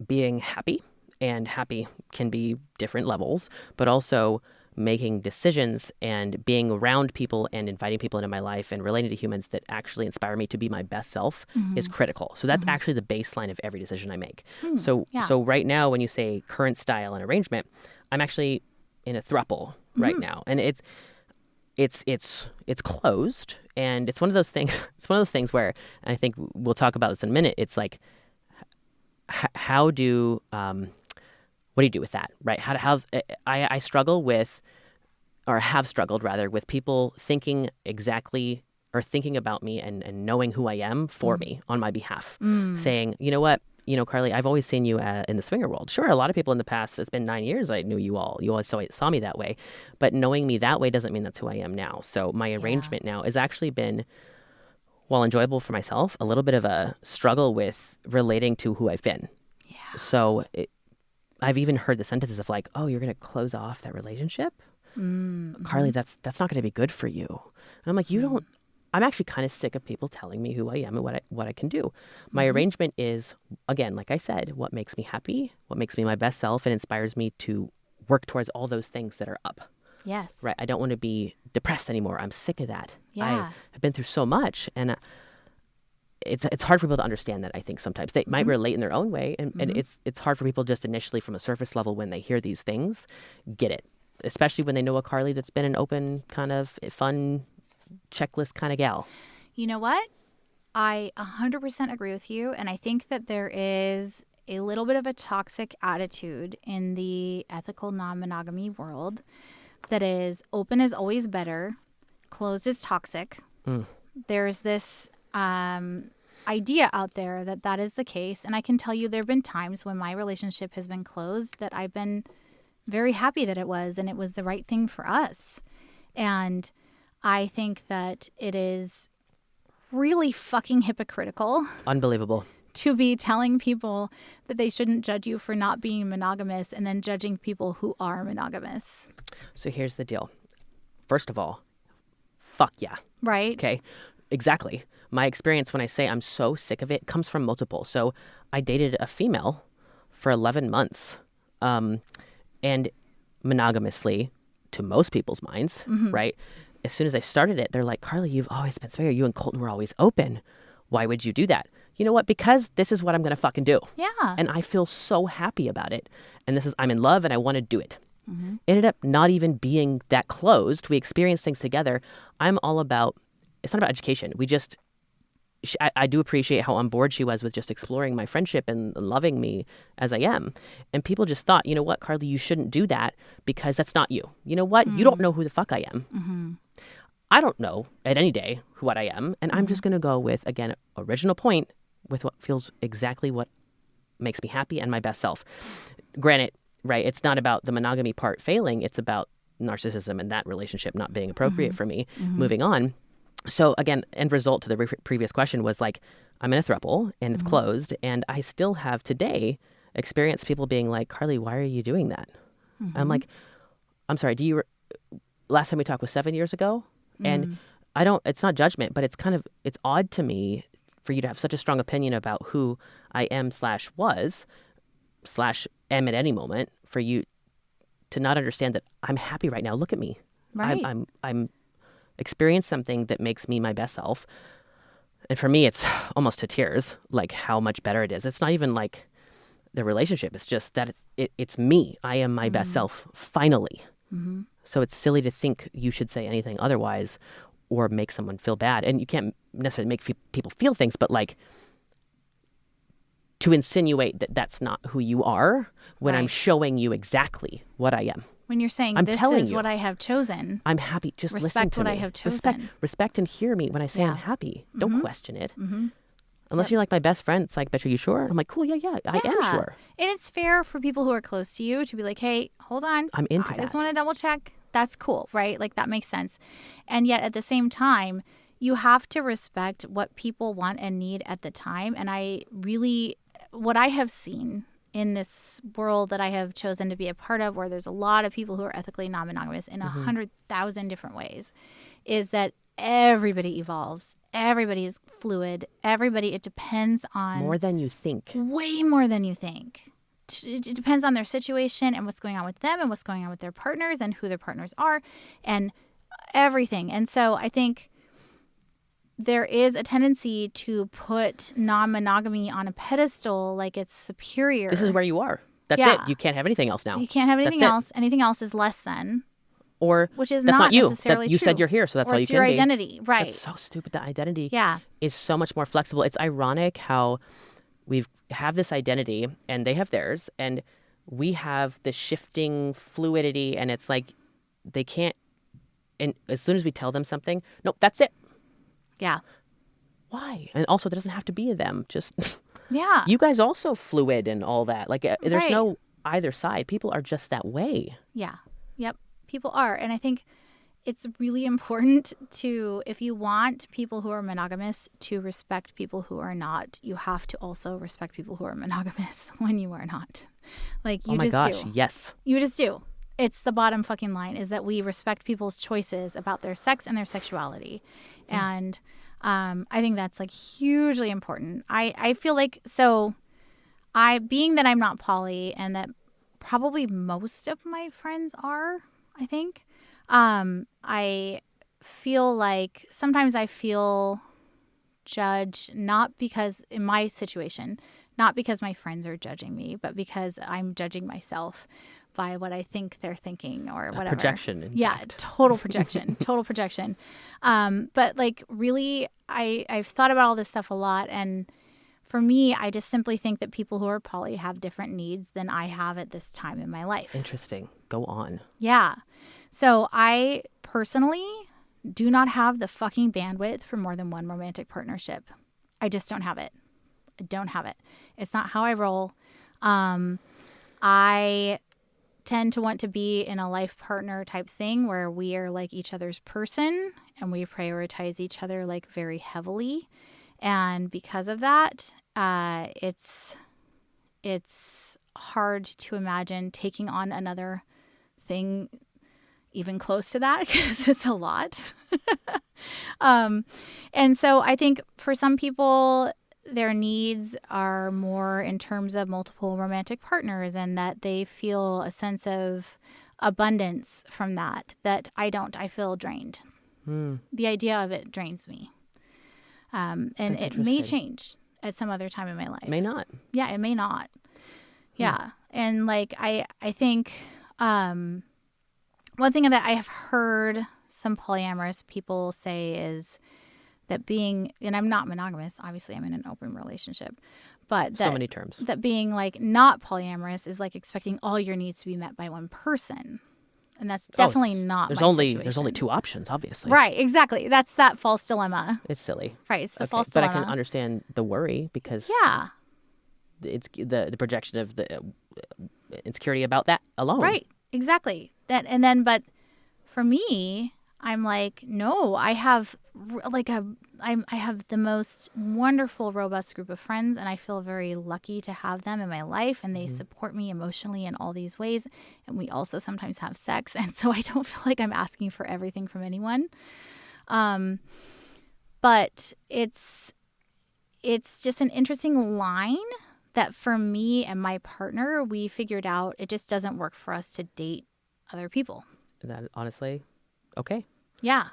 being happy, and happy can be different levels, but also making decisions and being around people and inviting people into my life and relating to humans that actually inspire me to be my best self is critical. So that's actually the baseline of every decision I make. So right now, when you say current style and arrangement, I'm actually in a throuple right now, and it's closed, and it's one of those things. It's one of those things where, and I think we'll talk about this in a minute. It's like, how do what do you do with that, right? I struggle with, or have struggled rather, with people thinking exactly or thinking about me and knowing who I am for me on my behalf, saying, you know what, Carlie, I've always seen you in the swinger world. Sure, a lot of people in the past, it's been 9 years I knew you all. You always saw me that way, but knowing me that way doesn't mean that's who I am now. So my arrangement now has actually been, while enjoyable for myself, a little bit of a struggle with relating to who I've been. Yeah. So I've even heard the sentences of like, oh, you're going to close off that relationship? Carlie, that's not going to be good for you. And I'm like, I'm actually kind of sick of people telling me who I am and what I can do. My arrangement is, again, like I said, what makes me happy, what makes me my best self, and inspires me to work towards all those things that are up. Yes. Right. I don't want to be depressed anymore. I'm sick of that. Yeah. I've been through so much, and it's hard for people to understand that. I think sometimes they might relate in their own way, and it's hard for people just initially from a surface level when they hear these things, get it. Especially when they know a Carlie that's been an open, kind of fun, checklist kind of gal. You know what? I 100% agree with you. And I think that there is a little bit of a toxic attitude in the ethical non-monogamy world that is open is always better, closed is toxic. There's this idea out there that is the case. And I can tell you there have been times when my relationship has been closed that I've been very happy that it was, and it was the right thing for us. And I think that it is really fucking hypocritical. Unbelievable. To be telling people that they shouldn't judge you for not being monogamous and then judging people who are monogamous. So here's the deal. First of all, fuck yeah. Right. Okay. Exactly. My experience when I say I'm so sick of it comes from multiple. So I dated a female for 11 months. And monogamously, to most people's minds, right? As soon as I started it, they're like, Carlie, you've always been swinger. You and Colton were always open. Why would you do that? You know what? Because this is what I'm going to fucking do. Yeah. And I feel so happy about it. And I'm in love and I want to do it. Ended up not even being that closed. We experienced things together. I'm all about, it's not about education. I do appreciate how on board she was with just exploring my friendship and loving me as I am. And people just thought, you know what, Carlie, you shouldn't do that because that's not you. You know what? You don't know who the fuck I am. I don't know at any day what I am. And I'm just going to go with, again, original point with what feels exactly what makes me happy and my best self. Granted, right, it's not about the monogamy part failing. It's about narcissism and that relationship not being appropriate for me, moving on. So again, end result to the previous question was like, I'm in a throuple and it's closed. And I still have today experienced people being like, Carlie, why are you doing that? I'm like, I'm sorry, last time we talked was 7 years ago? And it's not judgment, but it's odd to me for you to have such a strong opinion about who I am /was/am at any moment, for you to not understand that I'm happy right now. Look at me. Right. I'm experience something that makes me my best self. And for me, it's almost to tears, like how much better it is. It's not even like the relationship. It's just that it's me. I am my best self, finally. So it's silly to think you should say anything otherwise or make someone feel bad. And you can't necessarily make people feel things, but like to insinuate that that's not who you are when I'm showing you exactly what I am. When you're saying, this is what I have chosen. I'm happy. Just listen to me. Respect what I have chosen. Respect and hear me when I say I'm happy. Don't question it. Unless you're like my best friend, it's like, Betcha, are you sure? I'm like, cool, yeah, I am sure. And it's fair for people who are close to you to be like, hey, hold on. I'm into that. I just want to double check. That's cool, right? Like, that makes sense. And yet at the same time, you have to respect what people want and need at the time. And what I have seen in this world that I have chosen to be a part of, where there's a lot of people who are ethically non-monogamous in 100,000 different ways, is that everybody evolves. Everybody is fluid. It depends on More than you think. way more than you think. It depends on their situation and what's going on with them and what's going on with their partners and who their partners are and everything. And so I think there is a tendency to put non-monogamy on a pedestal like it's superior. This is where you are. That's Yeah. it. You can't have anything else now. You can't have anything That's it. else. Anything else is less than. Or Which is that's not you. necessarily You true. said you're here, so that's Or all you it's can your be. identity. Right. That's so stupid. The identity Yeah. is so much more flexible. It's ironic how we have this identity and they have theirs, and we have the shifting fluidity, and it's like they can't. And as soon as we tell them something, nope, that's it. Yeah. Why? And also, there doesn't have to be a them. Just Yeah. you guys also fluid and all that. Like there's Right. no either side. People are just that way. Yeah. Yep. People are. And I think it's really important to, if you want people who are monogamous to respect people who are not, you have to also respect people who are monogamous when you are not. Like you Oh my just gosh, do. yes. You just do. It's the bottom fucking line is that we respect people's choices about their sex and their sexuality. And I think that's like hugely important. I feel like, so being that I'm not poly and that probably most of my friends are, I think, I feel like sometimes I feel judged, not because in my situation, not because my friends are judging me, but because I'm judging myself by what I think they're thinking or whatever. Projection. in Yeah, fact. total projection, total projection. But like really, I've thought about all this stuff a lot. And for me, I just simply think that people who are poly have different needs than I have at this time in my life. Interesting. Go on. Yeah. So I personally do not have the fucking bandwidth for more than one romantic partnership. I just don't have it. I don't have it. It's not how I roll. I tend to want to be in a life partner type thing where we are like each other's person and we prioritize each other like very heavily. And because of that, it's hard to imagine taking on another thing even close to that because it's a lot. And so I think for some people, their needs are more in terms of multiple romantic partners and that they feel a sense of abundance from that I don't. I feel drained. The idea of it drains me. And That's it may interesting. change at some other time in my life. May not. Yeah, it may not. Yeah. And like, I think one thing that I have heard some polyamorous people say is that being, and I'm not monogamous, obviously I'm in an open relationship, but that, So many terms. that being like not polyamorous is like expecting all your needs to be met by one person. And that's definitely not There's my only situation. two options, obviously. Right, exactly. That's that false dilemma. It's silly. Right, it's the Okay, false but dilemma. I can understand the worry because Yeah. it's the projection of the insecurity about that alone. Right. Exactly. But for me, I'm like, no, I have I have the most wonderful, robust group of friends, and I feel very lucky to have them in my life, and they support me emotionally in all these ways. And we also sometimes have sex, and so I don't feel like I'm asking for everything from anyone. But it's just an interesting line that for me and my partner, we figured out it just doesn't work for us to date other people. That honestly, okay. Yeah.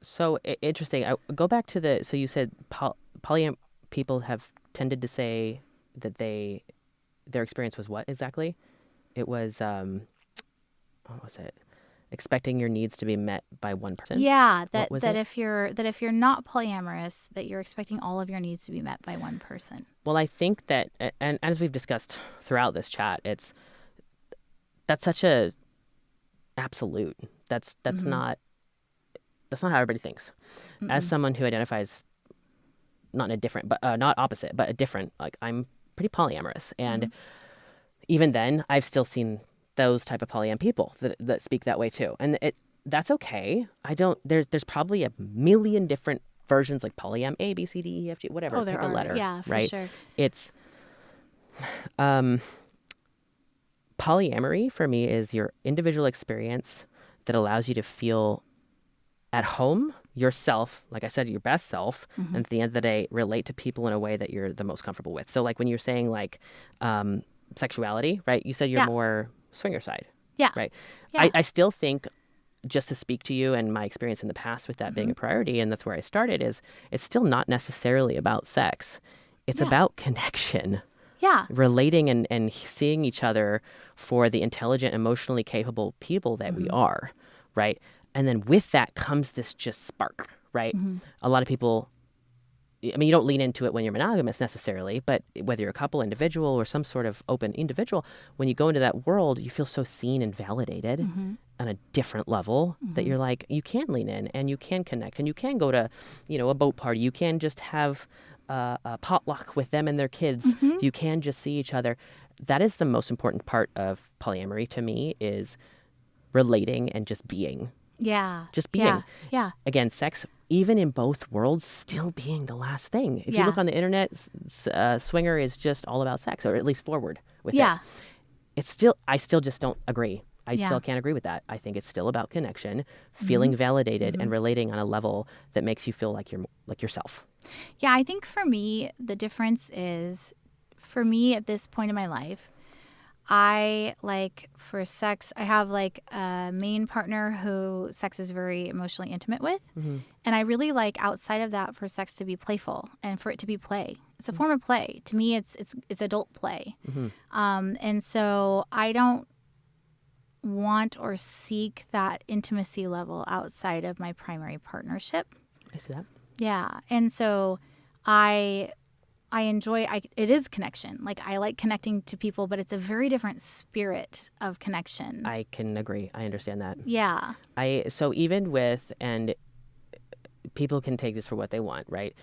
So interesting. I go back to so you said polyam people have tended to say that their experience was what exactly? It was what was it? Expecting your needs to be met by one person. Yeah, What was that it? if you're not polyamorous, that you're expecting all of your needs to be met by one person. Well, I think that, and as we've discussed throughout this chat, that's such a absolute. That's not how everybody thinks. As someone who identifies not in a different, but not opposite, but a different, like I'm pretty polyamorous, and even then, I've still seen those type of polyam people that speak that way too, and that's okay. I don't. There's probably a million different versions, like polyam A, B, C, D, E, F, G, whatever. Oh, there pick a are. letter, Yeah, for right? sure. It's polyamory for me is your individual experience that allows you to feel at home yourself, like I said, your best self, and at the end of the day, relate to people in a way that you're the most comfortable with. So like when you're saying like sexuality, right? You said you're more swinger side, right? Yeah. I still think, just to speak to you and my experience in the past with that being a priority, and that's where I started, is it's still not necessarily about sex. It's about connection. Yeah. Relating and seeing each other for the intelligent, emotionally capable people that we are, right? And then with that comes this just spark, right? A lot of people, I mean, you don't lean into it when you're monogamous necessarily, but whether you're a couple, individual, or some sort of open individual, when you go into that world, you feel so seen and validated on a different level that you're like, you can lean in and you can connect and you can go to, a boat party. You can just have a potluck with them and their kids. You can just see each other. That is the most important part of polyamory to me, is relating and just being. Yeah. Just being. Yeah. Again, sex, even in both worlds, still being the last thing. If you look on the internet, swinger is just all about sex, or at least forward with it. It's still, I still just don't agree. I still can't agree with that. I think it's still about connection, feeling validated, and relating on a level that makes you feel like you're like yourself. Yeah, I think for me, the difference is, for me at this point in my life, I like, for sex, I have like a main partner who sex is very emotionally intimate with. And I really like, outside of that, for sex to be playful and for it to be play. It's a form of play. To me, it's adult play. And so I don't want or seek that intimacy level outside of my primary partnership. I see that. Yeah. And so I enjoy, it is connection. Like, I like connecting to people, but it's a very different spirit of connection. I can agree. I understand that. Yeah. So even with, and people can take this for what they want, right?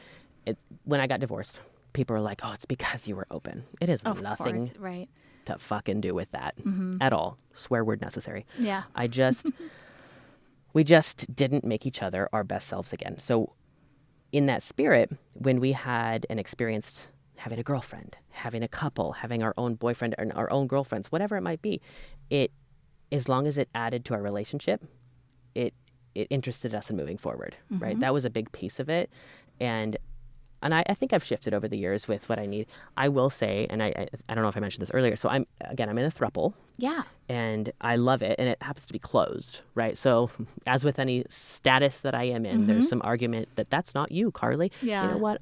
When I got divorced, people were like, oh, it's because you were open. It has nothing to fucking do with that at all. Swear word necessary. Yeah. We just didn't make each other our best selves again. So in that spirit, when we had an experience having a girlfriend, having a couple, having our own boyfriend and our own girlfriends, whatever it might be, as long as it added to our relationship, it interested us in moving forward, right? That was a big piece of it. And I think I've shifted over the years with what I need. I will say, and I don't know if I mentioned this earlier, so I'm in a throuple. Yeah. And I love it, and it happens to be closed, right? So as with any status that I am in, there's some argument that that's not you, Carlie. Yeah. You know what?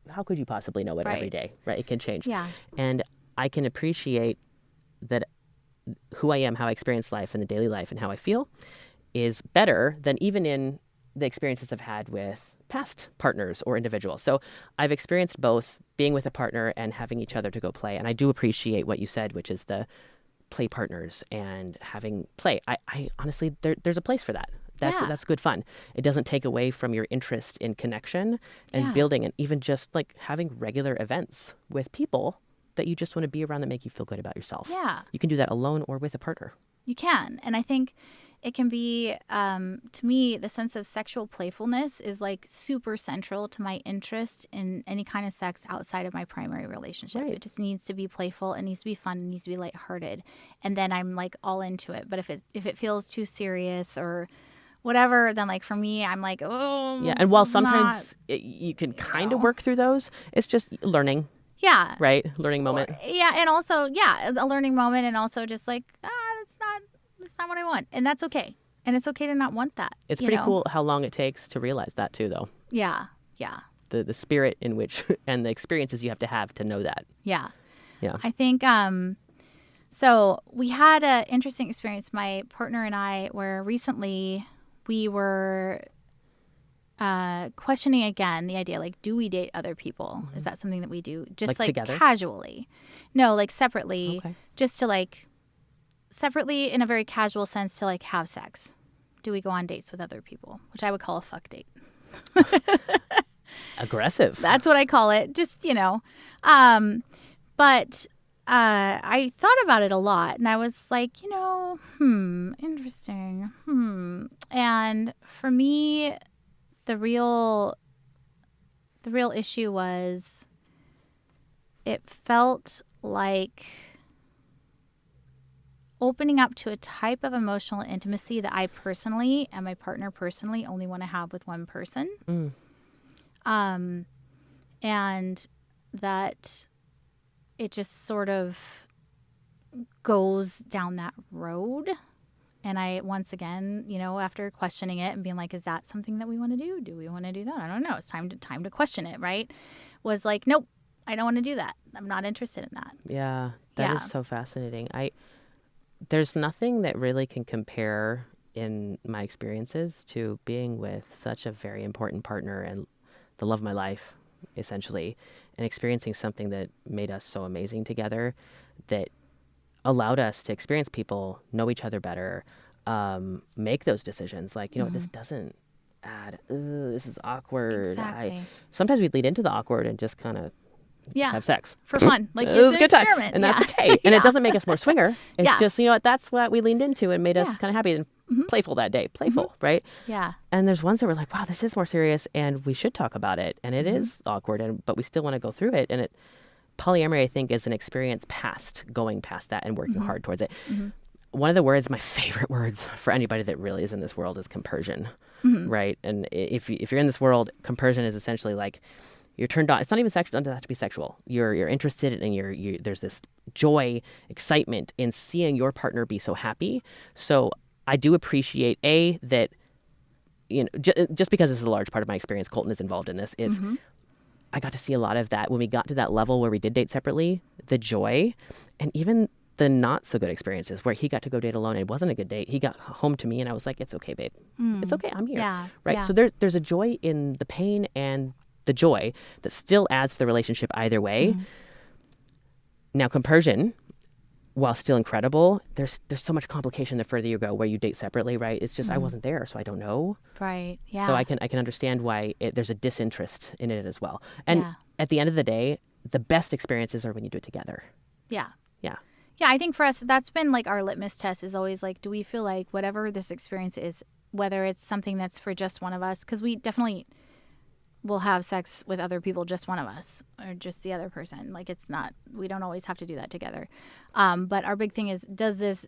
How could you possibly know it every day, right? It can change. Yeah. And I can appreciate that who I am, how I experience life in the daily life, and how I feel is better than even in the experiences I've had with past partners or individuals. So I've experienced both being with a partner and having each other to go play. And I do appreciate what you said, which is the play partners and having play. I honestly, there's a place for that. That's good fun. It doesn't take away from your interest in connection and building, and even just like having regular events with people that you just want to be around that make you feel good about yourself. Yeah. You can do that alone or with a partner. You can. And I think it can be, to me, the sense of sexual playfulness is like super central to my interest in any kind of sex outside of my primary relationship. Right. It just needs to be playful. It needs to be fun. It needs to be lighthearted. And then I'm like all into it. But if it feels too serious or whatever, then like for me, I'm like, oh. Yeah. And while sometimes you can kind of work through those, it's just learning. Yeah. Right? Learning moment. And also, a learning moment, and also just like, that's not what I want. And that's okay. And it's okay to not want that. It's pretty cool how long it takes to realize that too, though. Yeah. Yeah. The spirit in which, and the experiences you have to know that. Yeah. Yeah. I think, so we had an interesting experience, my partner and I, where recently we were questioning again the idea, like, do we date other people? Is that something that we do just like together? Casually? No, like separately, Okay. just to like separately in a very casual sense to like have sex. Do we go on dates with other people? Which I would call a fuck date. Aggressive. That's what I call it. Just, but I thought about it a lot, and I was like, interesting. And for me, the real issue was it felt like opening up to a type of emotional intimacy that I personally and my partner personally only want to have with one person. And that it just sort of goes down that road. And I, once again, after questioning it and being like, is that something that we want to do? Do we want to do that? I don't know. It's time to question it, right? Was like, nope, I don't want to do that. I'm not interested in that. Yeah, that is so fascinating. There's nothing that really can compare in my experiences to being with such a very important partner and the love of my life, essentially, and experiencing something that made us so amazing together, that allowed us to experience people, know each other better, make those decisions. Like, this doesn't add, this is awkward. Exactly. Sometimes we lead into the awkward and just kind of have sex for fun. Like, it was a good time. And that's okay. And it doesn't make us more swinger. It's just, that's what we leaned into and made us kind of happy and playful that day. Playful, right? Yeah. And there's ones that were like, wow, this is more serious and we should talk about it. And it is awkward, but we still want to go through it. And polyamory, I think, is an experience going past that and working hard towards it. One of the words, my favorite words for anybody that really is in this world, is compersion, right? And if you're in this world, compersion is essentially like, you're turned on. It's not even sexual. It doesn't have to be sexual. You're interested, and there's this joy, excitement in seeing your partner be so happy. So I do appreciate that, just because this is a large part of my experience, Colton is involved in this, is I got to see a lot of that when we got to that level where we did date separately, the joy, and even the not so good experiences where he got to go date alone. It wasn't a good date. He got home to me and I was like, it's okay, babe. It's okay. I'm here. Yeah. Right. Yeah. So there's a joy in the pain and the joy that still adds to the relationship either way. Now, compersion, while still incredible, there's so much complication the further you go where you date separately, right? It's just I wasn't there, so I don't know. Right. Yeah. So I can understand why there's a disinterest in it as well. And at the end of the day, the best experiences are when you do it together. Yeah. Yeah. Yeah, I think for us, that's been like our litmus test, is always like, do we feel like whatever this experience is, whether it's something that's for just one of us, because we definitely will have sex with other people, just one of us or just the other person. Like, it's not, we don't always have to do that together. But our big thing is, does this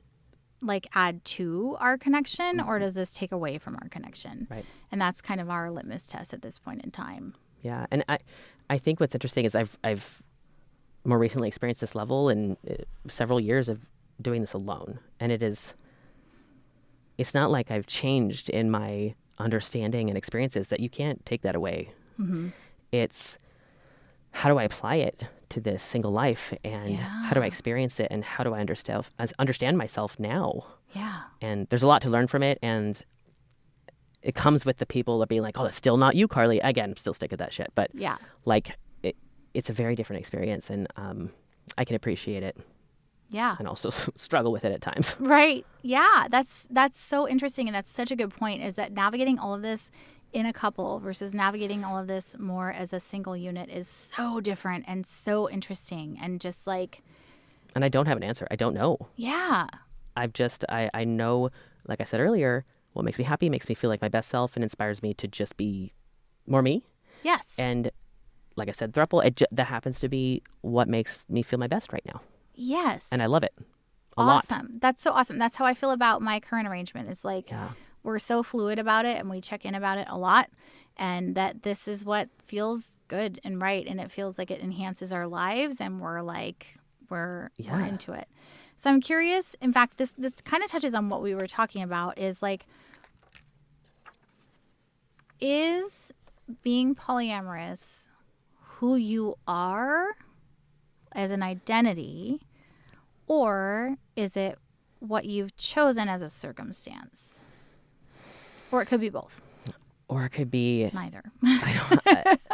like add to our connection or does this take away from our connection? Right. And that's kind of our litmus test at this point in time. Yeah. And I think what's interesting is I've more recently experienced this level in several years of doing this alone. And it's not like I've changed in my understanding and experiences that you can't take that away. It's how do I apply it to this single life, and how do I experience it, and how do I understand myself now? Yeah. And there's a lot to learn from it, and it comes with the people of being like, oh, that's still not you, Carlie. Again, I'm still sticking with that shit. But like, it's a very different experience, and I can appreciate it. Yeah. And also struggle with it at times. Right. Yeah. That's so interesting. And that's such a good point, is that navigating all of this in a couple versus navigating all of this more as a single unit is so different and so interesting. And just like. And I don't have an answer. I don't know. Yeah. I know, like I said earlier, what makes me happy, makes me feel like my best self, and inspires me to just be more me. Yes. And like I said, throuple, that happens to be what makes me feel my best right now. Yes. And I love it a lot. Awesome. That's so awesome. That's how I feel about my current arrangement, is like, we're so fluid about it and we check in about it a lot, and that this is what feels good and right. And it feels like it enhances our lives, and we're into it. So I'm curious, in fact, this kind of touches on what we were talking about, is like, is being polyamorous who you are as an identity, or is it what you've chosen as a circumstance? Or it could be both. Or it could be neither.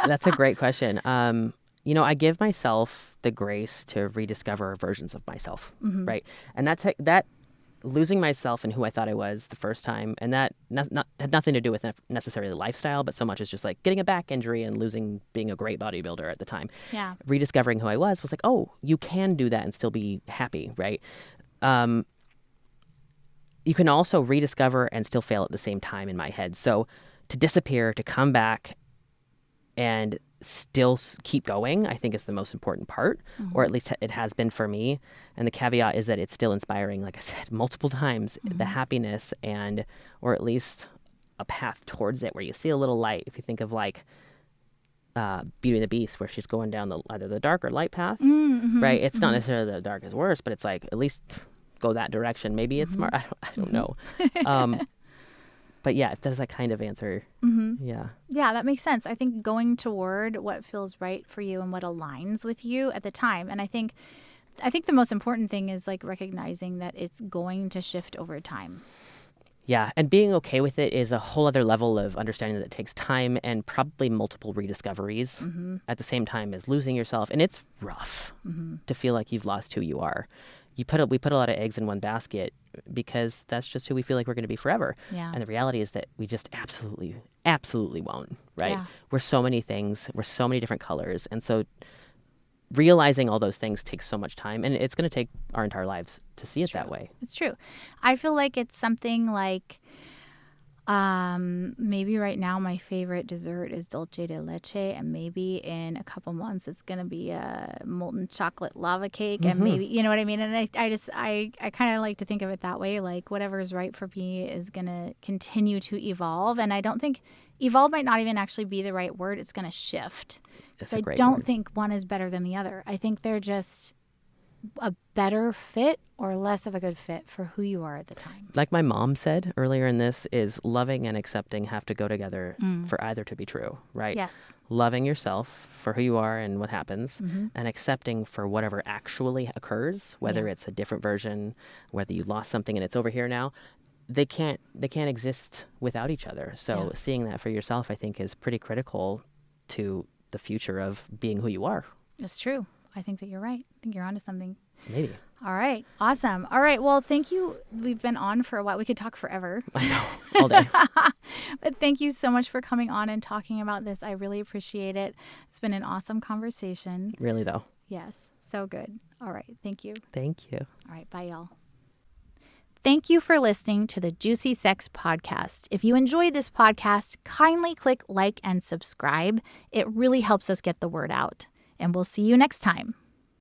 That's a great question. I give myself the grace to rediscover versions of myself, right? And that losing myself and who I thought I was the first time, and that had nothing to do with necessarily the lifestyle, but so much as just like getting a back injury and being a great bodybuilder at the time. Yeah. Rediscovering who I was like, oh, you can do that and still be happy, right? You can also rediscover and still fail at the same time in my head. So to disappear, to come back, and still keep going, I think is the most important part, or at least it has been for me. And the caveat is that it's still inspiring, like I said, multiple times, the happiness or at least a path towards it where you see a little light. If you think of like Beauty and the Beast, where she's going down either the dark or light path, right? It's not necessarily the dark is worse, but it's like at least go that direction. Maybe it's smart. I don't know. But yeah, does that kind of answer? Yeah. Yeah, that makes sense. I think going toward what feels right for you and what aligns with you at the time. And I think the most important thing is like recognizing that it's going to shift over time. Yeah, and being okay with it is a whole other level of understanding that it takes time and probably multiple rediscoveries at the same time as losing yourself. And it's rough to feel like you've lost who you are. We put a lot of eggs in one basket because that's just who we feel like we're going to be forever. Yeah. And the reality is that we just absolutely won't, right? Yeah. We're so many things. We're so many different colors. And so realizing all those things takes so much time, and it's going to take our entire lives to see it that way. It's true. I feel like it's something like maybe right now my favorite dessert is dulce de leche, and maybe in a couple months it's going to be a molten chocolate lava cake, and maybe, you know what I mean? And I kind of like to think of it that way, like whatever is right for me is going to continue to evolve. And I don't think evolve might not even actually be the right word. It's going to shift. Because I don't think one is better than the other. I think they're just a better fit or less of a good fit for who you are at the time. Like my mom said earlier in this, is loving and accepting have to go together for either to be true, right? Yes. Loving yourself for who you are and what happens, and accepting for whatever actually occurs, whether it's a different version, whether you lost something and it's over here now. They can't exist without each other. So seeing that for yourself, I think, is pretty critical to the future of being who you are. It's true. I think that you're right. I think you're onto something. Maybe. All right. Awesome. All right. Well, thank you. We've been on for a while. We could talk forever. I know. All day. But thank you so much for coming on and talking about this. I really appreciate it. It's been an awesome conversation. Really, though. Yes. So good. All right. Thank you. Thank you. All right. Bye, y'all. Thank you for listening to the Joosi Sex Podcast. If you enjoyed this podcast, kindly click like and subscribe. It really helps us get the word out. And we'll see you next time.